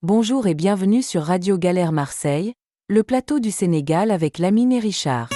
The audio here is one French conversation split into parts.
Bonjour et bienvenue sur Radio Galère Marseille, le plateau du Sénégal avec Lamine et Richard.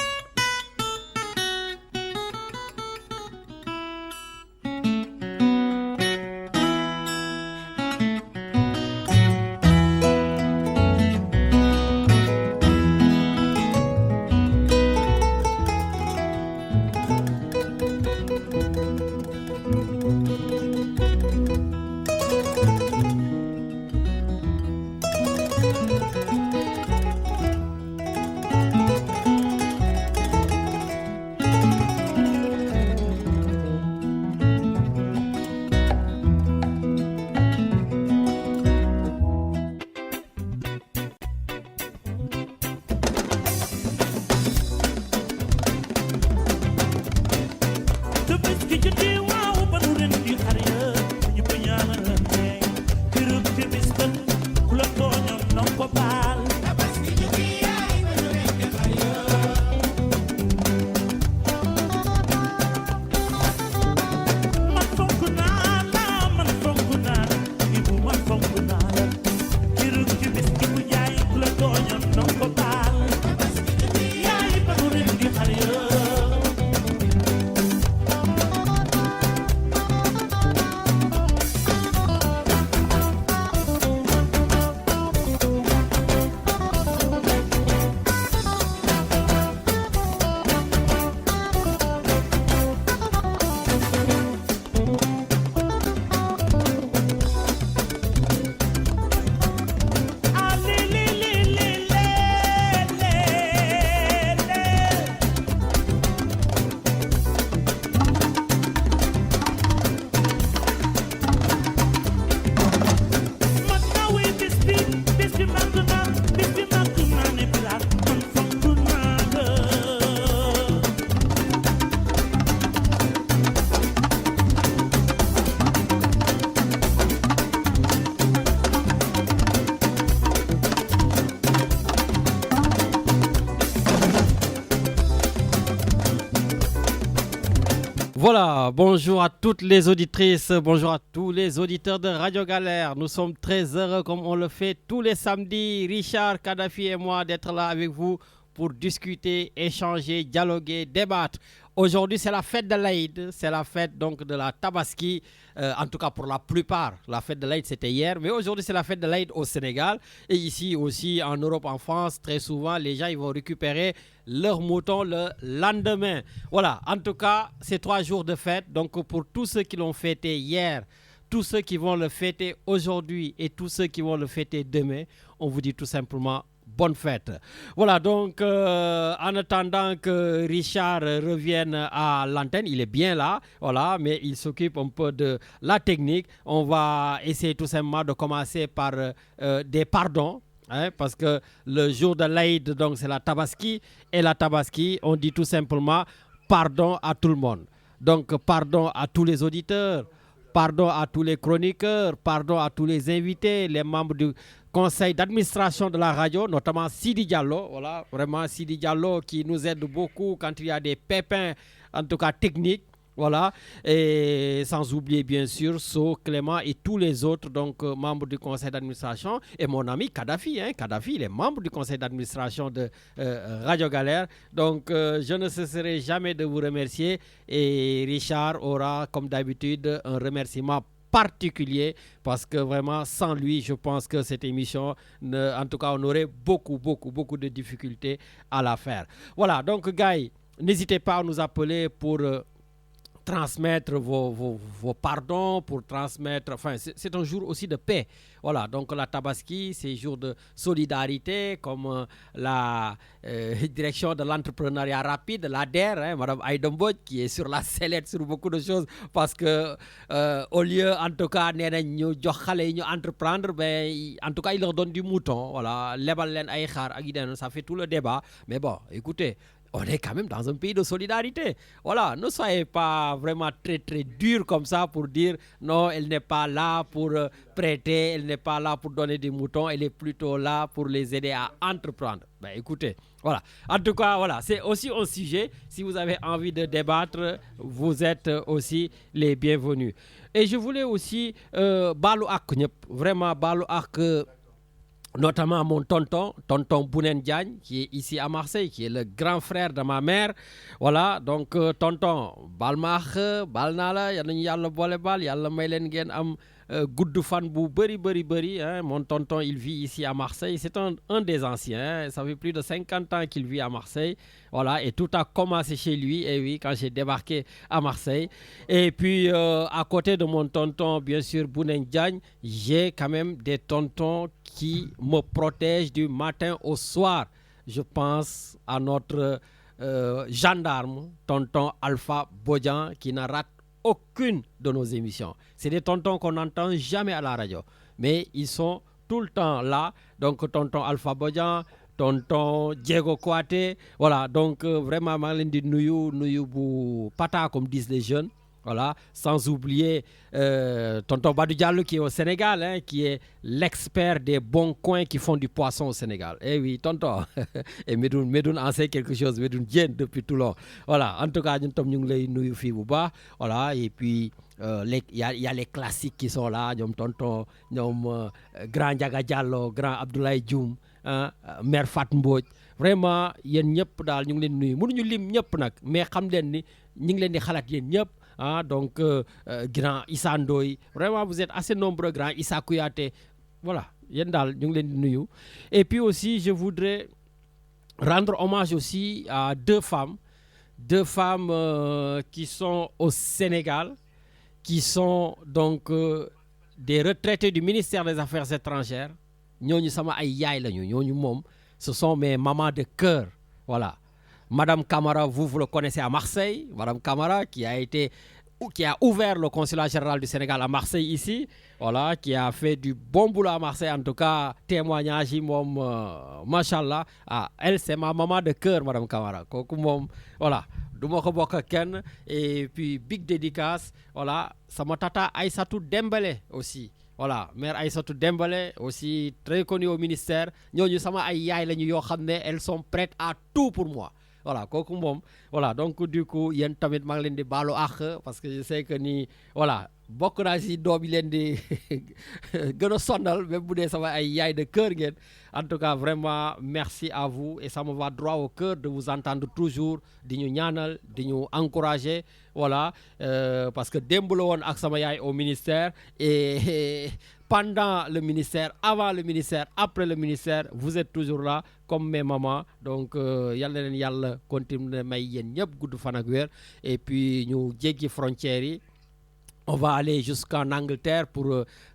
Voilà, bonjour à toutes les auditrices, bonjour à tous les auditeurs de Radio Galère. Nous sommes très heureux, comme on le fait tous les samedis, Richard, Kadhafi et moi, d'être là avec vous pour discuter, échanger, dialoguer, débattre. Aujourd'hui, c'est la fête de l'Aïd, c'est la fête donc de la Tabaski, en tout cas pour la plupart. La fête de l'Aïd, c'était hier, mais aujourd'hui, c'est la fête de l'Aïd au Sénégal. Et ici aussi, en Europe, en France, très souvent, les gens ils vont récupérer leur mouton le lendemain. Voilà, en tout cas, c'est 3 jours de fête. Donc, pour tous ceux qui l'ont fêté hier, tous ceux qui vont le fêter aujourd'hui et tous ceux qui vont le fêter demain, on vous dit tout simplement bonne fête. Voilà, donc en attendant que Richard revienne à l'antenne, il est bien là, voilà, mais il s'occupe un peu de la technique. On va essayer tout simplement de commencer par des pardons. Parce que le jour de l'Aïd, donc c'est la Tabaski, et la Tabaski, on dit tout simplement pardon à tout le monde. Donc pardon à tous les auditeurs, pardon à tous les chroniqueurs, pardon à tous les invités, les membres du conseil d'administration de la radio, notamment Sidi Diallo, voilà, vraiment Sidi Diallo qui nous aide beaucoup quand il y a des pépins, en tout cas techniques. Voilà, et sans oublier bien sûr So, Clément et tous les autres donc membres du conseil d'administration et mon ami Kadhafi, Kadhafi il est membre du conseil d'administration de Radio Galère, donc je ne cesserai jamais de vous remercier et Richard aura comme d'habitude un remerciement particulier parce que vraiment sans lui je pense que cette émission en tout cas on aurait beaucoup de difficultés à la faire. Voilà, donc gars, n'hésitez pas à nous appeler pour transmettre vos pardons, pour transmettre, enfin c'est un jour aussi de paix. Voilà, donc la Tabaski, c'est un jour de solidarité, comme la direction de l'entrepreneuriat rapide, l'ADER, Madame Aïdembod, qui est sur la sellette sur beaucoup de choses, parce que au lieu, en tout cas, de entreprendre, ben, en tout cas, il leur donne du mouton, voilà, ça fait tout le débat, mais bon, écoutez, on est quand même dans un pays de solidarité. Voilà, ne soyez pas vraiment très dur comme ça pour dire non, elle n'est pas là pour prêter, elle n'est pas là pour donner des moutons, elle est plutôt là pour les aider à entreprendre. Ben écoutez, voilà. En tout cas, voilà, c'est aussi un sujet. Si vous avez envie de débattre, vous êtes aussi les bienvenus. Et je voulais aussi vraiment balu ak notamment mon tonton Bounen Diagne, qui est ici à Marseille, qui est le grand frère de ma mère. Voilà, donc tonton, balmaax bal naa la yal nañu yàlla boole baal yàlla may leen ngeen am gudd fan bu bëri. Hein. Mon tonton, il vit ici à Marseille. C'est un des anciens. Hein. Ça fait plus de 50 ans qu'il vit à Marseille. Voilà, et tout a commencé chez lui, et oui, quand j'ai débarqué à Marseille. Et puis, à côté de mon tonton, bien sûr, Bounen Diagne, j'ai quand même des tontons qui me protègent du matin au soir. Je pense à notre gendarme, tonton Alpha Bodian, qui ne rate aucune de nos émissions. C'est des tontons qu'on n'entend jamais à la radio, mais ils sont tout le temps là. Donc, tonton Alpha Bodian, tonton Diego Kouaté, voilà, donc vraiment, maa ngi leen di nuyu bu pata comme disent les jeunes. Voilà, sans oublier tonton Badou Diallo qui est au Sénégal, hein, qui est l'expert des bons coins qui font du poisson au Sénégal. Eh oui, tonton. Et Medoun en sait quelque chose, Medoun Diène depuis Toulon. Voilà, en tout cas, nous sommes les nuyu fi bu baax. Voilà, et puis il y a les classiques qui sont là, ñom tonton, ñom grand Ndiaga Diallo, grand Abdoulaye Dioum, hein, mère Fat Mbodj. Vraiment, yéen ñëpp daal ñu ngi leen nuyu. Mënuñu lim ñëpp nag, mais xam leen ni ñu ngi leen di xalaat yéen ñëpp. Ah, donc, grand Issa Ndoye, vraiment vous êtes assez nombreux, grand Issa Kouyaté. Voilà, yendal, et puis aussi, je voudrais rendre hommage aussi à deux femmes qui sont au Sénégal, qui sont donc des retraités du ministère des Affaires étrangères. Ce sont mes mamans de cœur. Voilà. Madame Camara, vous le connaissez à Marseille. Madame Camara qui a ouvert le consulat général du Sénégal à Marseille ici. Voilà, qui a fait du bon boulot à Marseille. En tout cas, témoignage, machallah. Ah, elle, c'est ma maman de cœur, Madame Camara. Voilà. Et puis, big dédicace. Voilà, sama tata Aïssatou Dembélé aussi. Voilà, mère Aïssatou Dembélé, aussi très connue au ministère. Elles sont prêtes à tout pour moi. Voilà, voilà, donc du coup, il y a un tamit maa ngi leen di baalu àq parce que je sais que ni voilà bokk naa si doom yi leen di gën a sonal même bu dee sama ay yaay de cœur ngeen. En tout cas, vraiment merci à vous et ça me va droit au cœur de vous entendre toujours di ñu ñaanal di ñu encourager. Voilà, parce que démb la woon ak sama yaay au ministère et pendant le ministère, avant le ministère, après le ministère, vous êtes toujours là comme mes mamans. Donc yalla len yalla continue may yeen ñep gudd fan ak wër et puis ñu jéggi frontières yi. On va aller jusqu'en Angleterre pour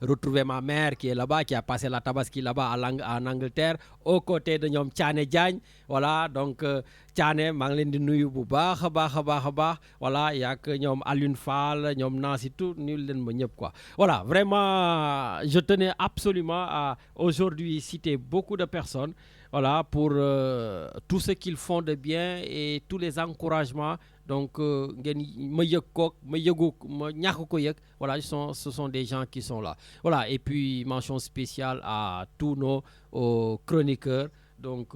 retrouver ma mère qui est là-bas, qui a passé la Tabaski là-bas en Angleterre, aux côtés de Nyom Tchane Diagne. Voilà, donc Tchane, maa ngi leen di nuyu bu baax a baax. Voilà, il y a que Nyom Alune Fall, Nyom Nancy, tout, nuyu leen ma ñëpp quoi. Voilà, vraiment, je tenais absolument à aujourd'hui citer beaucoup de personnes. Voilà, pour tout ce qu'ils font de bien et tous les encouragements. Donc, voilà, ce sont des gens qui sont là. Voilà, et puis mention spéciale à tous nos chroniqueurs donc,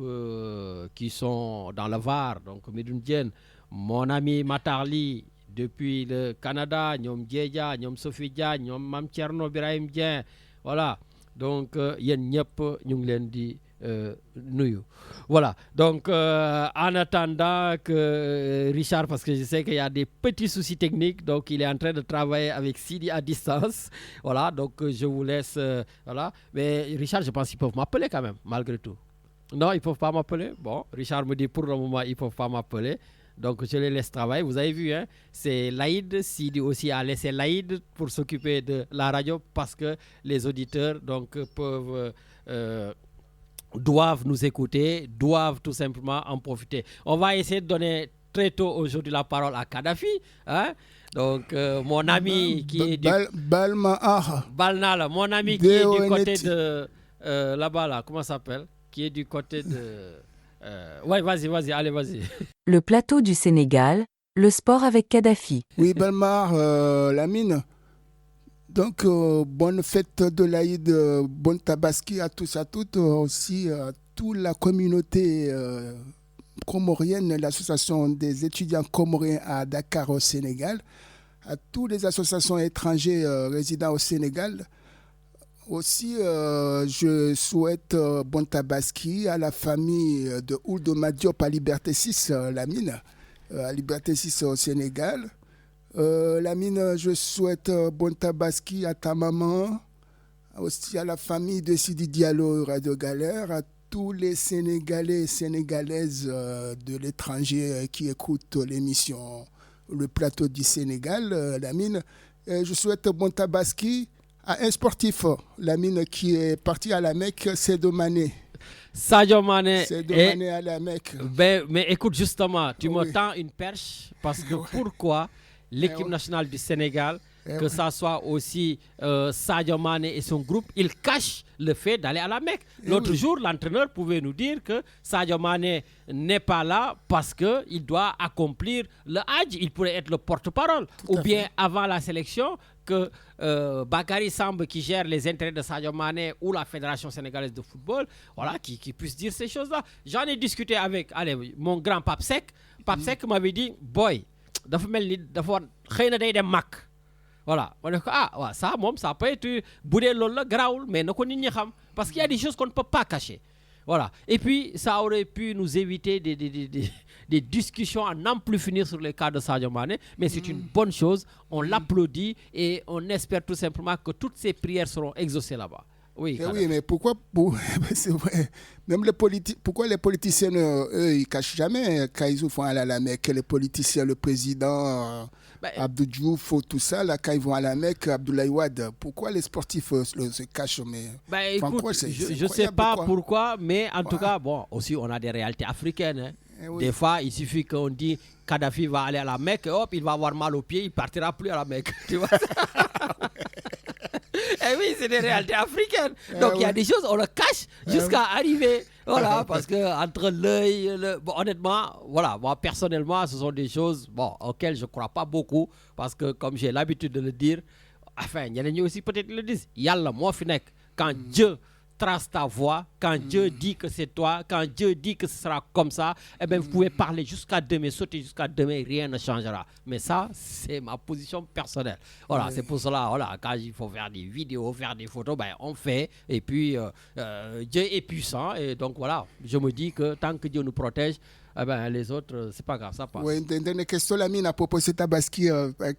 qui sont dans le Var. Donc, Medoun Diène, mon ami Matarli depuis le Canada, Nyom Djeja, Nyom Sophie Dia, Nyom Mam Tcherno Birahim Dien. Voilà, donc, yen ñep ñu ngi leen di nuyu. Voilà, donc en attendant que Richard, parce que je sais qu'il y a des petits soucis techniques, donc il est en train de travailler avec Sidi à distance. Voilà, donc je vous laisse. Voilà, mais Richard, je pense qu'ils peuvent m'appeler quand même, malgré tout. Non, ils ne peuvent pas m'appeler. Bon, Richard me dit pour le moment, ils ne peuvent pas m'appeler. Donc je les laisse travailler. Vous avez vu, hein, c'est Laïd. Sidi aussi a laissé Laïd pour s'occuper de la radio parce que les auditeurs donc, doivent nous écouter, doivent tout simplement en profiter. On va essayer de donner très tôt aujourd'hui la parole à Kadhafi. Hein? Donc, mon ami qui est du... Balnala, mon ami qui est du côté de... là-bas, là, comment ça s'appelle? Qui est du côté de... ouais, vas-y, allez, vas-y. Le plateau du Sénégal, le sport avec Kadhafi. Oui, Balmar, Lamine. Donc, bonne fête de l'Aïd, bonne Tabaski à tous, à toutes, aussi à toute la communauté comorienne, l'association des étudiants comoriens à Dakar au Sénégal, à toutes les associations étrangères résidant au Sénégal. Aussi, je souhaite bon tabaski à la famille de Ould Diop à Liberté 6, Lamine, à Liberté 6 au Sénégal. Lamine, je souhaite bon tabaski à ta maman, aussi à la famille de Sidi Diallo Radio Galère, à tous les Sénégalais et Sénégalaises de l'étranger qui écoutent l'émission Le Plateau du Sénégal, Lamine. Je souhaite bon tabaski à un sportif, Lamine, qui est parti à la Mecque, Sadio Mané. Sadio Mané. Sadio Mané à la Mecque. Mais écoute, justement, tu me tends une perche parce que pourquoi l'équipe nationale du Sénégal, que ça soit aussi Sadio Mané et son groupe, ils cachent le fait d'aller à la Mecque. L'autre jour, l'entraîneur pouvait nous dire que Sadio Mané n'est pas là parce qu'il doit accomplir le Hajj. Il pourrait être le porte-parole. Ou bien avant la sélection, que Bakary Samb, qui gère les intérêts de Sadio Mané, ou la Fédération sénégalaise de football, voilà, qui puisse dire ces choses-là. J'en ai discuté avec mon grand Pape Seck. Pape Seck m'avait dit, boy, dafa mel ni dafa xëy na day dem Makk. Voilà, ça peut être boudé lol graoul, mais na ko nit ñi xam parce qu'il y a des choses qu'on ne peut pas cacher. Voilà. Et puis ça aurait pu nous éviter des discussions à n'en plus finir sur les cas de Sadio Mané, mais c'est une bonne chose, on l'applaudit et on espère tout simplement que toutes ces prières seront exaucées là-bas. Oui, mais pourquoi c'est vrai. Même pourquoi les politiciens, eux, ils cachent jamais quand ils vont à la Mecque, les politiciens, le président Abdou Diouf, tout ça, là, quand ils vont à la Mecque, Abdoulaye Wade, pourquoi les sportifs se cachent écoute, je ne sais pas pourquoi, mais en tout cas, bon, aussi on a des réalités africaines. Hein. Des fois, il suffit qu'on dit Kadhafi va aller à la Mecque, hop, il va avoir mal aux pieds, il ne partira plus à la Mecque. Tu vois. Eh oui, c'est des réalités africaines. Donc il y a des choses, on le cache jusqu'à arriver. Voilà, parce que entre l'œil, bon, honnêtement, voilà, moi personnellement, ce sont des choses auxquelles je ne crois pas beaucoup. Parce que comme j'ai l'habitude de le dire, enfin, il y en a aussi peut-être le disent. Yalla, moi, Finek, quand Dieu trace ta voix, quand Dieu dit que c'est toi, quand Dieu dit que ce sera comme ça, eh bien, vous pouvez parler jusqu'à demain, sauter jusqu'à demain, rien ne changera. Mais ça, c'est ma position personnelle. Voilà, c'est pour cela, voilà, quand il faut faire des vidéos, faire des photos, ben, on fait. Et puis, Dieu est puissant. Et donc, voilà, je me dis que tant que Dieu nous protège, eh ben, les autres, c'est pas grave, ça passe. Oui, une dernière question, Lamine, à propos de cet Tabaski,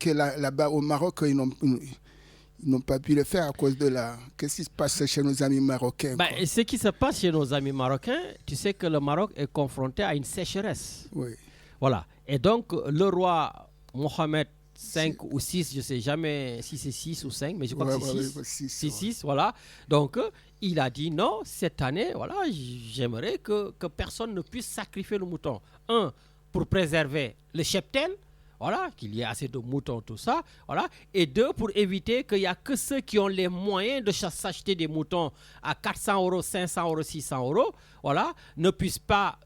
que là-bas au Maroc, ils n'ont pas pu le faire à cause de la... Qu'est-ce qui se passe chez nos amis marocains? Ce qui se passe chez nos amis marocains, tu sais que le Maroc est confronté à une sécheresse. Oui. Voilà. Et donc, le roi Mohamed V ou 6, je ne sais jamais si c'est 6 ou 5, mais je crois que c'est 6. Voilà. Donc, il a dit non, cette année, voilà, j'aimerais que personne ne puisse sacrifier le mouton. Un, pour préserver le cheptel. Voilà, qu'il y ait assez de moutons, tout ça. Voilà. Et deux, pour éviter qu'il n'y a que ceux qui ont les moyens de s'acheter des moutons à 400 €, 500 €, 600 €, voilà, ne puissent pas,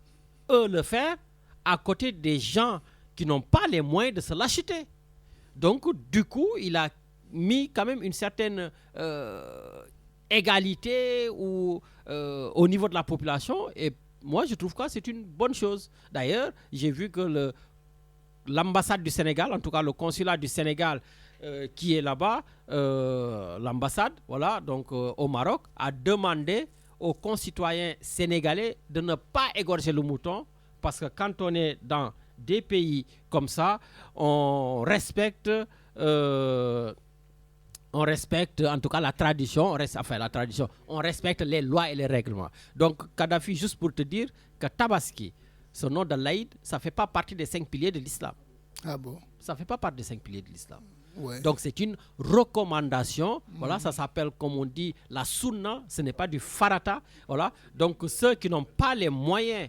eux, le faire à côté des gens qui n'ont pas les moyens de se l'acheter. Donc, du coup, il a mis quand même une certaine égalité au niveau de la population. Et moi, je trouve que c'est une bonne chose. D'ailleurs, j'ai vu que l'ambassade du Sénégal, en tout cas le consulat du Sénégal qui est là-bas, l'ambassade, voilà, donc au Maroc, a demandé aux concitoyens sénégalais de ne pas égorger le mouton parce que quand on est dans des pays comme ça, on respecte en tout cas la tradition, on respecte les lois et les règlements. Donc Kadhafi, juste pour te dire que Tabaski, ce nom de l'Aïd, ça ne fait pas partie des 5 piliers de l'islam. Ah bon? Ça ne fait pas partie des 5 piliers de l'islam. Ouais. Donc c'est une recommandation. Voilà, ça s'appelle, comme on dit, la sunna. Ce n'est pas du farata. Voilà. Donc ceux qui n'ont pas les moyens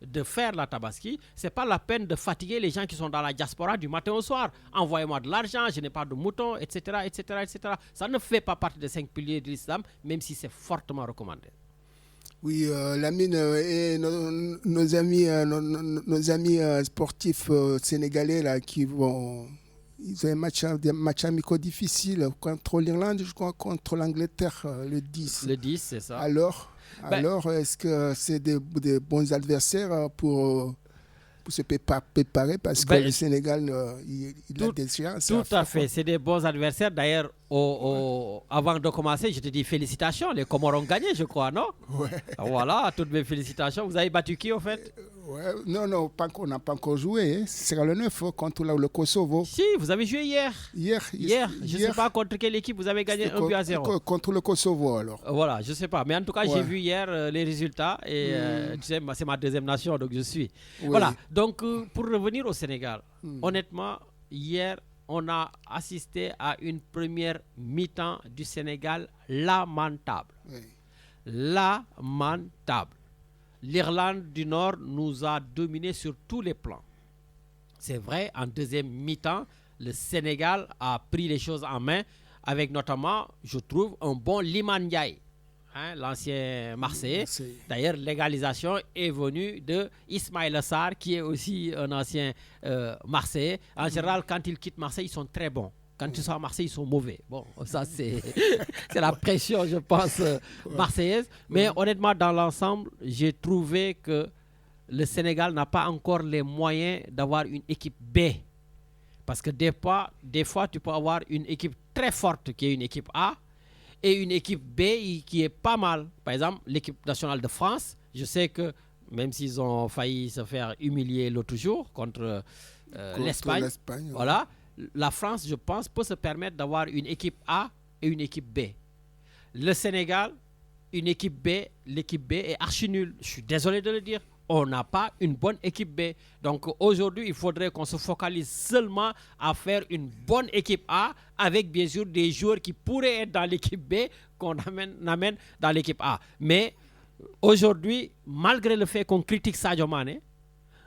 de faire la tabaski, ce n'est pas la peine de fatiguer les gens qui sont dans la diaspora du matin au soir. Envoyez-moi de l'argent, je n'ai pas de moutons, etc., etc., etc. Ça ne fait pas partie des 5 piliers de l'islam, même si c'est fortement recommandé. Oui, Lamine et nos amis sportifs sénégalais là, qui vont... Ils ont des matchs amicaux difficiles contre l'Irlande, je crois, contre l'Angleterre, le 10. Le 10, c'est ça. Alors, est-ce que c'est des bons adversaires pour pour se préparer parce que le Sénégal, il a des chances. Tout à fait, c'est des bons adversaires. D'ailleurs, avant de commencer, je te dis félicitations. Les Comores ont gagné, je crois, non? Ouais. Voilà, toutes mes félicitations. Vous avez battu qui, au fait? Ouais, non, on n'a pas encore joué. Hein. C'est le 9 contre le Kosovo. Si, vous avez joué hier. Hier. Je ne sais pas contre quelle équipe vous avez gagné 1-0. Contre le Kosovo, alors. Voilà, je ne sais pas. Mais en tout cas, j'ai vu hier les résultats. Et tu sais, c'est ma deuxième nation, donc je suis. Oui. Voilà, donc pour revenir au Sénégal, honnêtement, hier, on a assisté à une première mi-temps du Sénégal lamentable. Oui. Lamentable. L'Irlande du Nord nous a dominés sur tous les plans. C'est vrai, en deuxième mi-temps, le Sénégal a pris les choses en main avec notamment, je trouve, un bon Liman Ndiaye, hein, l'ancien Marseillais. D'ailleurs, l'égalisation est venue de Ismaïla Sarr, qui est aussi un ancien Marseillais. En général, quand ils quittent Marseille, ils sont très bons. Quand ils sont à Marseille, ils sont mauvais. Bon, ça, c'est la pression, je pense, marseillaise. Mais honnêtement, dans l'ensemble, j'ai trouvé que le Sénégal n'a pas encore les moyens d'avoir une équipe B. Parce que des fois, tu peux avoir une équipe très forte qui est une équipe A et une équipe B qui est pas mal. Par exemple, l'équipe nationale de France, je sais que même s'ils ont failli se faire humilier l'autre jour contre l'Espagne, voilà. La France, je pense, peut se permettre d'avoir une équipe A et une équipe B. Le Sénégal, une équipe B, l'équipe B est archi nulle. Je suis désolé de le dire. On n'a pas une bonne équipe B. Donc aujourd'hui, il faudrait qu'on se focalise seulement à faire une bonne équipe A avec bien sûr des joueurs qui pourraient être dans l'équipe B qu'on amène dans l'équipe A. Mais aujourd'hui, malgré le fait qu'on critique Sadio Mané,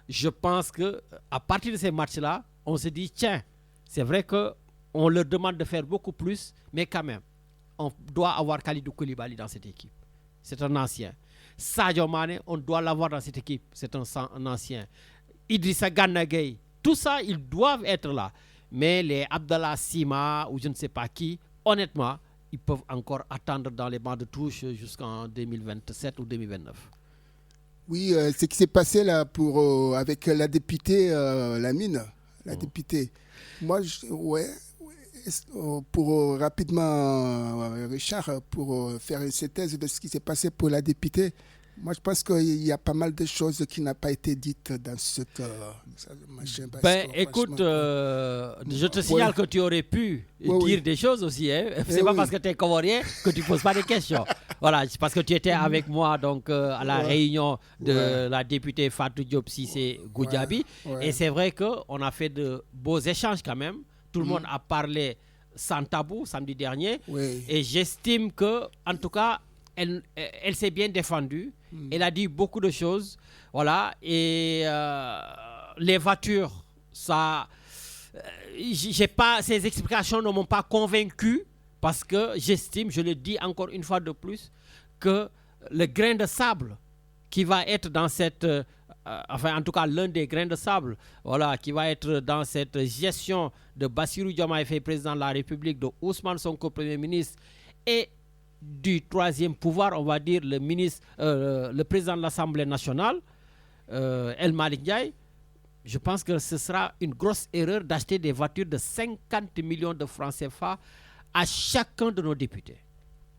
je pense qu'à partir de ces matchs-là, on se dit, tiens, c'est vrai qu'on leur demande de faire beaucoup plus, mais quand même, on doit avoir Kalidou Koulibaly dans cette équipe. C'est un ancien. Sadio Mané, on doit l'avoir dans cette équipe. C'est un ancien. Idrissa Gana Gueye, tout ça, ils doivent être là. Mais les Abdallah Sima ou je ne sais pas qui, honnêtement, ils peuvent encore attendre dans les bancs de touche jusqu'en 2027 ou 2029. Oui, ce qui s'est passé là avec la députée Lamine, la députée. Moi, pour rapidement, Richard, pour faire une synthèse de ce qui s'est passé pour la députée, moi je pense qu'il y a pas mal de choses qui n'ont pas été dites dans cette machin. Écoute, je te signale que tu aurais pu dire des choses aussi. Hein. C'est pas parce que tu es comorien que tu ne poses pas des questions. Voilà, c'est parce que tu étais avec moi donc, à la réunion de la députée Fatou Diop Cissé Goudiaby. Et c'est vrai qu'on a fait de beaux échanges quand même. Tout le monde a parlé sans tabou samedi dernier. Et j'estime que, en tout cas, elle s'est bien défendue. Elle a dit beaucoup de choses. Voilà. Et les voitures, ça... ces explications ne m'ont pas convaincu parce que j'estime, je le dis encore une fois de plus, que le grain de sable qui va être dans cette... enfin, en tout cas, l'un des grains de sable, voilà, qui va être dans cette gestion de Bassirou Diomaye Faye, président de la République, de Ousmane Sonko, Premier ministre, et du troisième pouvoir, on va dire, le président de l'Assemblée nationale, El Malick Ndiaye. Je pense que ce sera une grosse erreur d'acheter des voitures de 50 millions de francs CFA à chacun de nos députés.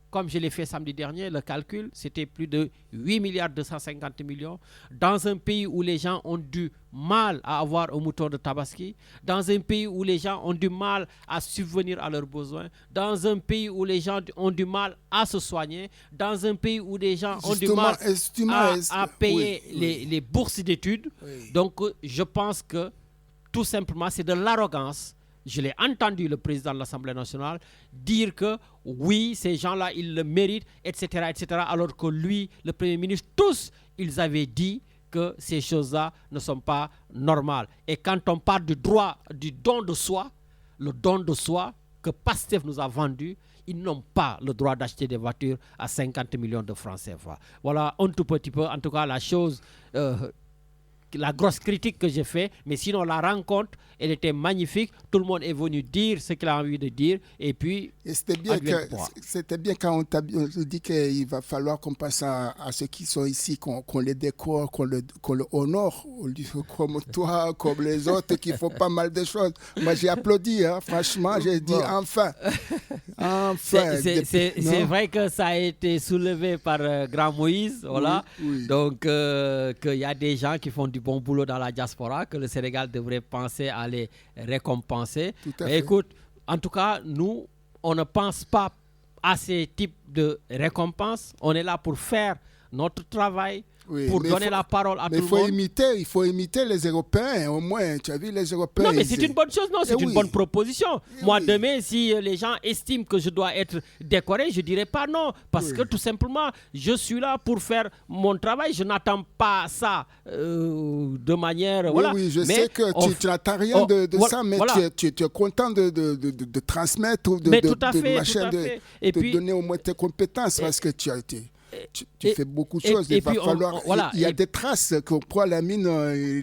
Comme je l'ai fait samedi dernier, le calcul, c'était plus de 8 milliards 250 millions. Dans un pays où les gens ont du mal à avoir un mouton de tabaski, dans un pays où les gens ont du mal à subvenir à leurs besoins, dans un pays où les gens ont du mal à se soigner, dans un pays où les gens ont du mal à payer les bourses d'études. Donc, je pense que tout simplement, c'est de l'arrogance. Je l'ai entendu, le président de l'Assemblée nationale, dire que oui, ces gens-là, ils le méritent, etc., etc., alors que lui, le Premier ministre, tous, ils avaient dit que ces choses-là ne sont pas normales. Et quand on parle du droit, du don de soi, le don de soi que Pastef nous a vendu, ils n'ont pas le droit d'acheter des voitures à 50 millions de francs CFA. Voilà un tout petit peu, en tout cas, la chose la grosse critique que j'ai faite. Mais sinon, la rencontre, elle était magnifique. Tout le monde est venu dire ce qu'il a envie de dire. Et puis, et c'était bien quand on t'a dit qu'il va falloir qu'on passe à ceux qui sont ici, qu'on les décore, qu'on le honore, comme toi, comme les autres qui font pas mal de choses. Moi, j'ai applaudi, hein, franchement, j'ai dit enfin. C'est vrai que ça a été soulevé par Grand Moïse, voilà. Oui. Donc, qu'il y a des gens qui font du bon boulot dans la diaspora, que le Sénégal devrait penser à les récompenser. Mais écoute, en tout cas, nous, on ne pense pas à ces types de récompenses. On est là pour faire notre travail, pour donner la parole à tout le monde. Il faut imiter les Européens, au moins. Tu as vu les Européens. Non, mais c'est une bonne chose, non, c'est une bonne proposition. Moi, demain, si les gens estiment que je dois être décoré, je ne dirais pas non. Parce que tout simplement, je suis là pour faire mon travail. Je n'attends pas ça de manière... Oui, je sais que tu n'attends rien de ça, mais tu es content de transmettre ou de donner au moins tes compétences parce que tu as été... Tu fais beaucoup de choses. Il y a des traces que pourquoi Lamine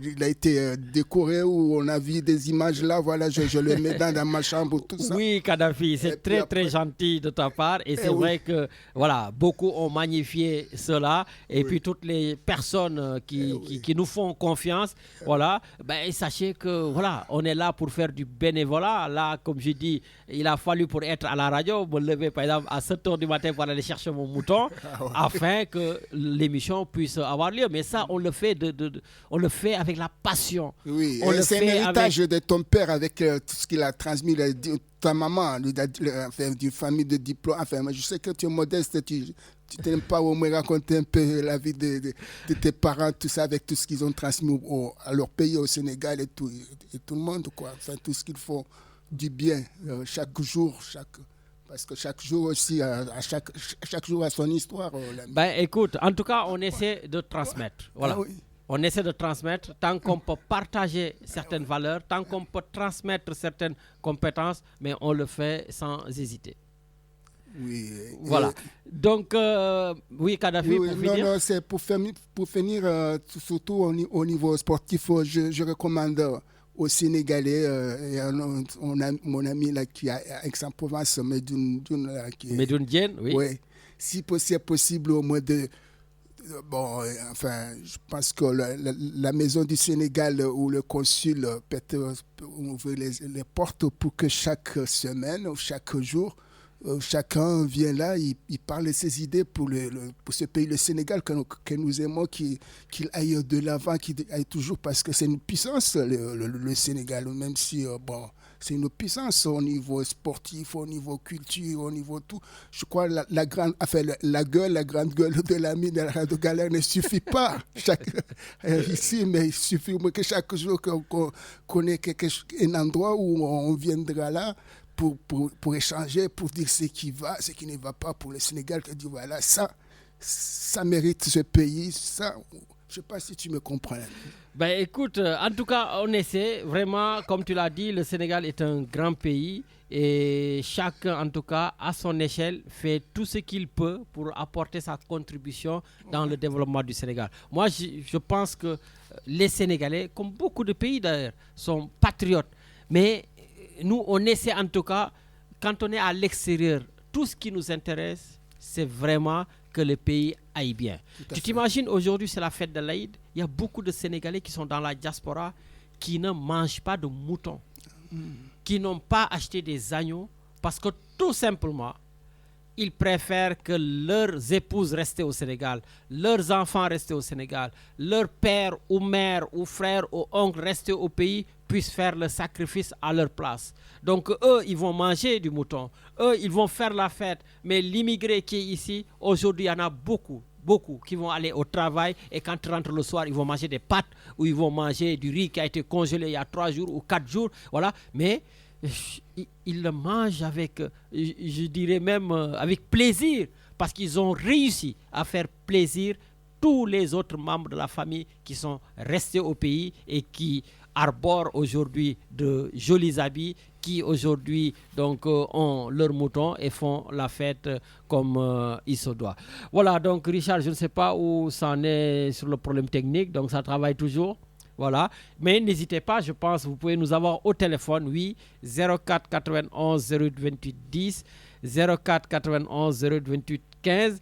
il a été décoré ou on a vu des images là. Voilà, je le mets dans ma chambre, tout ça. Oui, Kadhafi, c'est très gentil de ta part. Et c'est vrai que voilà, beaucoup ont magnifié cela. Et puis toutes les personnes qui nous font confiance, voilà, ben, sachez que voilà, on est là pour faire du bénévolat. Là, comme je dis, il a fallu pour être à la radio, me lever par exemple à 7h du matin pour aller chercher mon mouton. Afin que l'émission puisse avoir lieu. Mais ça, on le fait, on le fait avec la passion. Oui, c'est un héritage de ton père avec tout ce qu'il a transmis, ta maman, d'une famille de diplôme. Enfin, je sais que tu es modeste, tu t'aimes pas au moins raconter un peu la vie de tes parents, tout ça, avec tout ce qu'ils ont transmis à leur pays, au Sénégal et tout le monde, quoi. Enfin, tout ce qu'ils font du bien, chaque jour, parce que chaque jour aussi, chaque jour a son histoire. Ben, écoute, en tout cas, on essaie de transmettre. Voilà. On essaie de transmettre tant qu'on peut partager certaines valeurs, tant qu'on peut transmettre certaines compétences, mais on le fait sans hésiter. Oui. Voilà. Donc, oui, Kadhafi, pour finir. Non, c'est pour finir, surtout au niveau sportif, je recommande aux Sénégalais, mon ami là qui est à Aix-en-Provence, Medoune Diène, oui. Oui. Si c'est possible, au moins je pense que la maison du Sénégal ou le consul peut ouvrir les portes pour que chaque semaine ou chaque jour, chacun vient là, il parle de ses idées pour ce pays, le Sénégal, que nous aimons, qu'il aille de l'avant, qu'il aille toujours, parce que c'est une puissance, le Sénégal, même si, c'est une puissance au niveau sportif, au niveau culture, au niveau tout. Je crois que la grande gueule de l'ami de la Radio Galère ne suffit pas ici, mais il suffit que chaque jour qu'on ait un endroit où on viendra là, pour échanger, pour dire ce qui va, ce qui ne va pas pour le Sénégal, que dire voilà, ça mérite ce pays, ça, je ne sais pas si tu me comprends. Ben écoute, en tout cas, on essaie vraiment, comme tu l'as dit, le Sénégal est un grand pays et chacun, en tout cas, à son échelle, fait tout ce qu'il peut pour apporter sa contribution dans le développement du Sénégal. Moi, je pense que les Sénégalais, comme beaucoup de pays d'ailleurs, sont patriotes, mais nous, on essaie en tout cas, quand on est à l'extérieur, tout ce qui nous intéresse, c'est vraiment que le pays aille bien. Tu t'imagines, aujourd'hui, c'est la fête de l'Aïd. Il y a beaucoup de Sénégalais qui sont dans la diaspora qui ne mangent pas de moutons, qui n'ont pas acheté des agneaux parce que tout simplement, ils préfèrent que leurs épouses restent au Sénégal, leurs enfants restent au Sénégal, leur père ou mère ou frère ou oncle restent au pays, puissent faire le sacrifice à leur place. Donc eux, ils vont manger du mouton, eux, ils vont faire la fête. Mais l'immigré qui est ici, aujourd'hui, il y en a beaucoup qui vont aller au travail et quand ils rentrent le soir, ils vont manger des pâtes ou ils vont manger du riz qui a été congelé il y a 3 jours ou 4 jours. Voilà. Mais ils le mangent avec, je dirais même avec plaisir, parce qu'ils ont réussi à faire plaisir tous les autres membres de la famille qui sont restés au pays et qui arborent aujourd'hui de jolis habits, qui aujourd'hui donc ont leurs moutons et font la fête comme il se doit. Voilà, donc Richard, je ne sais pas où ça en est sur le problème technique, donc ça travaille toujours. Voilà. Mais n'hésitez pas, je pense, vous pouvez nous avoir au téléphone, oui, 04 91 08 28 10, 04 91 08 28 15.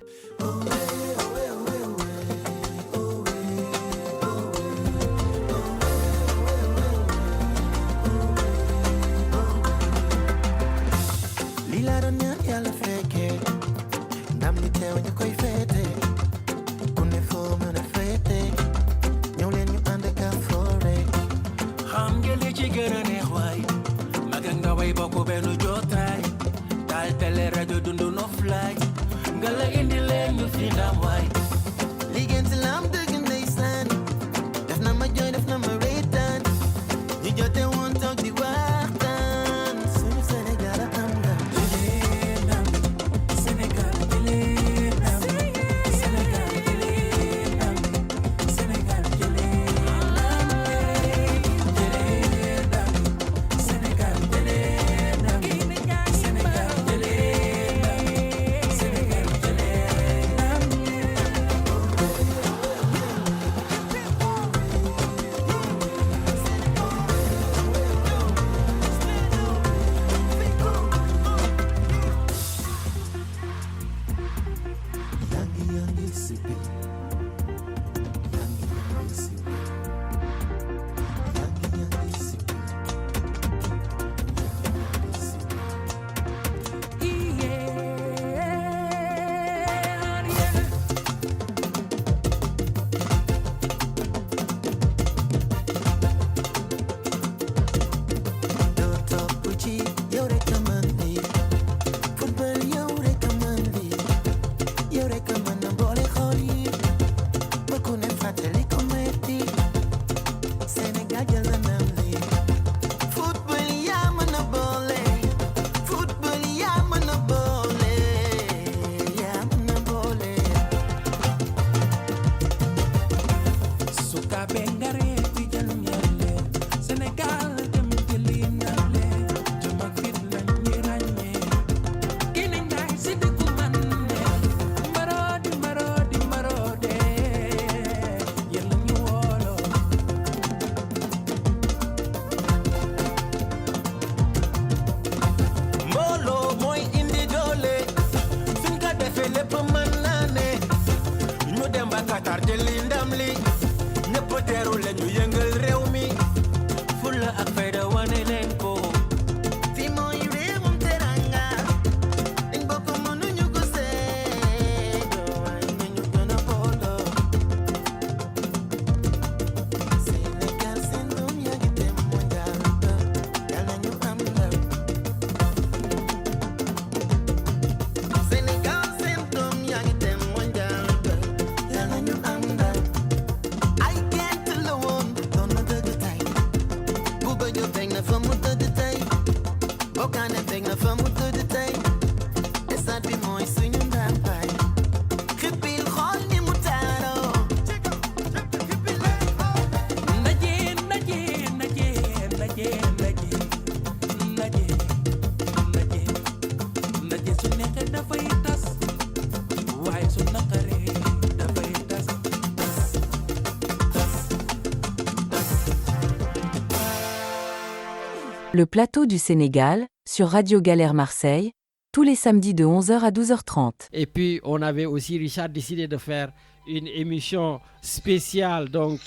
Le plateau du Sénégal, sur Radio Galère Marseille, tous les samedis de 11h à 12h30. Et puis, on avait aussi, Richard, décidé de faire une émission spéciale donc,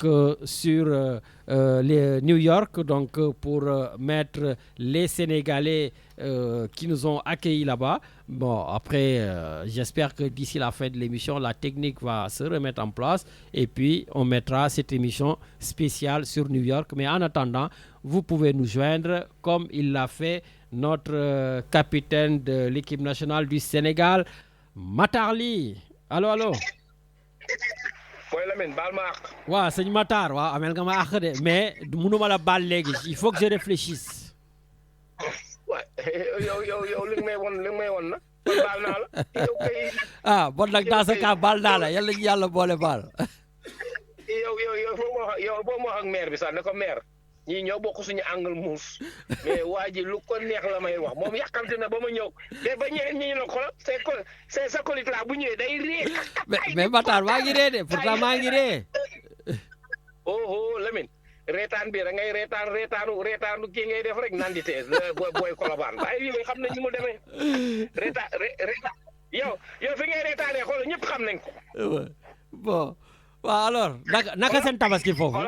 sur les New York, donc, pour mettre les Sénégalais qui nous ont accueillis là-bas. Bon, après, j'espère que d'ici la fin de l'émission, la technique va se remettre en place et puis on mettra cette émission spéciale sur New York. Mais en attendant, vous pouvez nous joindre comme il l'a fait notre capitaine de l'équipe nationale du Sénégal, Matar Ly. Allô, allô. Boy Lamine, baal ma àq. waaw sëñ Matar waaw amel nga ma àq de mais mënuma la baal léegi il faut que je réfléchisse. waay yow li nga may won na kon baal naa la. yow kay. ah bon nag dans ce cas baal naa la yàlla ñu yàlla boole baal. yow boo ma wax ak maire bi sax ne ko maire ñii ñoo bokk suñu angle muus mais waa ji lu ko neex la may wax moom yàqante na ba ma ñëw mais ba ñeneen ñi la xoolal c'est sa collègue là bu ñëwee day ree. mais Matar maa ngi ree de pourtant maa ngi ree. oh Lamine reetaan bi da ngay reetaanu kii ngay def rek nandite booy kolobaan waaye yi xam nañ ni mu demee reetaan yow fi ngay reetaanee xool ñëpp xam nañ ko. Bon waaw alors naka seen tabaski foofu.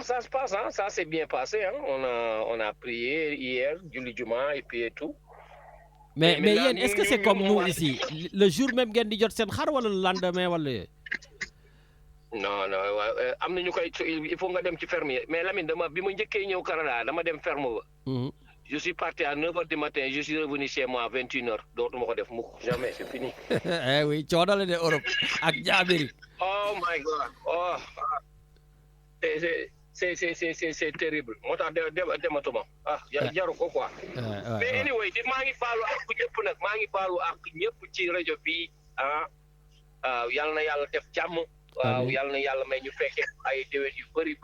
Ça se passe, hein? Ça s'est bien passé. Hein? On a prié hier, julli juma et puis et tout. Mais yéen est-ce que c'est comme nous ici le jour même ngeen di jot seen xar wala le lendemain wala. Non am na ñu koy il faut nga dem ci ferme mais Lamine bi ma njëkkee ñëw Canada dama dem ferme ba. Je suis parti à 9h du matin, je suis revenu chez moi à 21h. Dootuma ko def mukk jamais, c'est fini. Eh oui, coono la de Europe ak jaabiri. Oh my God. Oh. C'est terrible. Moo tax dematuma. Jaru ko quoi. Mais anyway, maa ngi baalu ak ñëpp nag, maa ngi baalu ak ñëpp ci rajo bi yal na yàlla def jàmm. Waaw yal na yàlla may ñu fekkee ay déwén yu bëri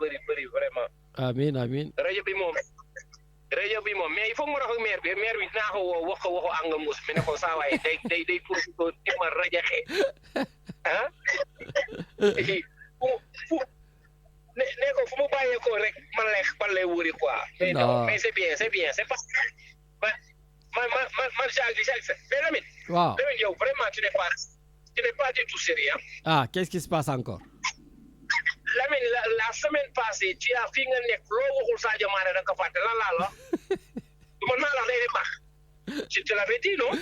vraiment. Amiin amiin. rajo bi moom mais il faut que ma wax ak maire bi naa ko woo wax ko waxu Angamus mi ne ko saa waay day pour di ma rajaxe ne ko fu mu bàyyeekoo rek man lay wuri quoi. mais non mais c'est bien c'est pas man Jacques mais Lamine. Waaw Lamine yow vraiment tu n'es pas du tout sérieux. Ah, qu'est-ce qui se passe encore? Lamine la semaine passée tu as fi nga nekk loo waxul Sadio Mané da nga ko fàtte lan laa la man maa la day baax je te l'avais dit non.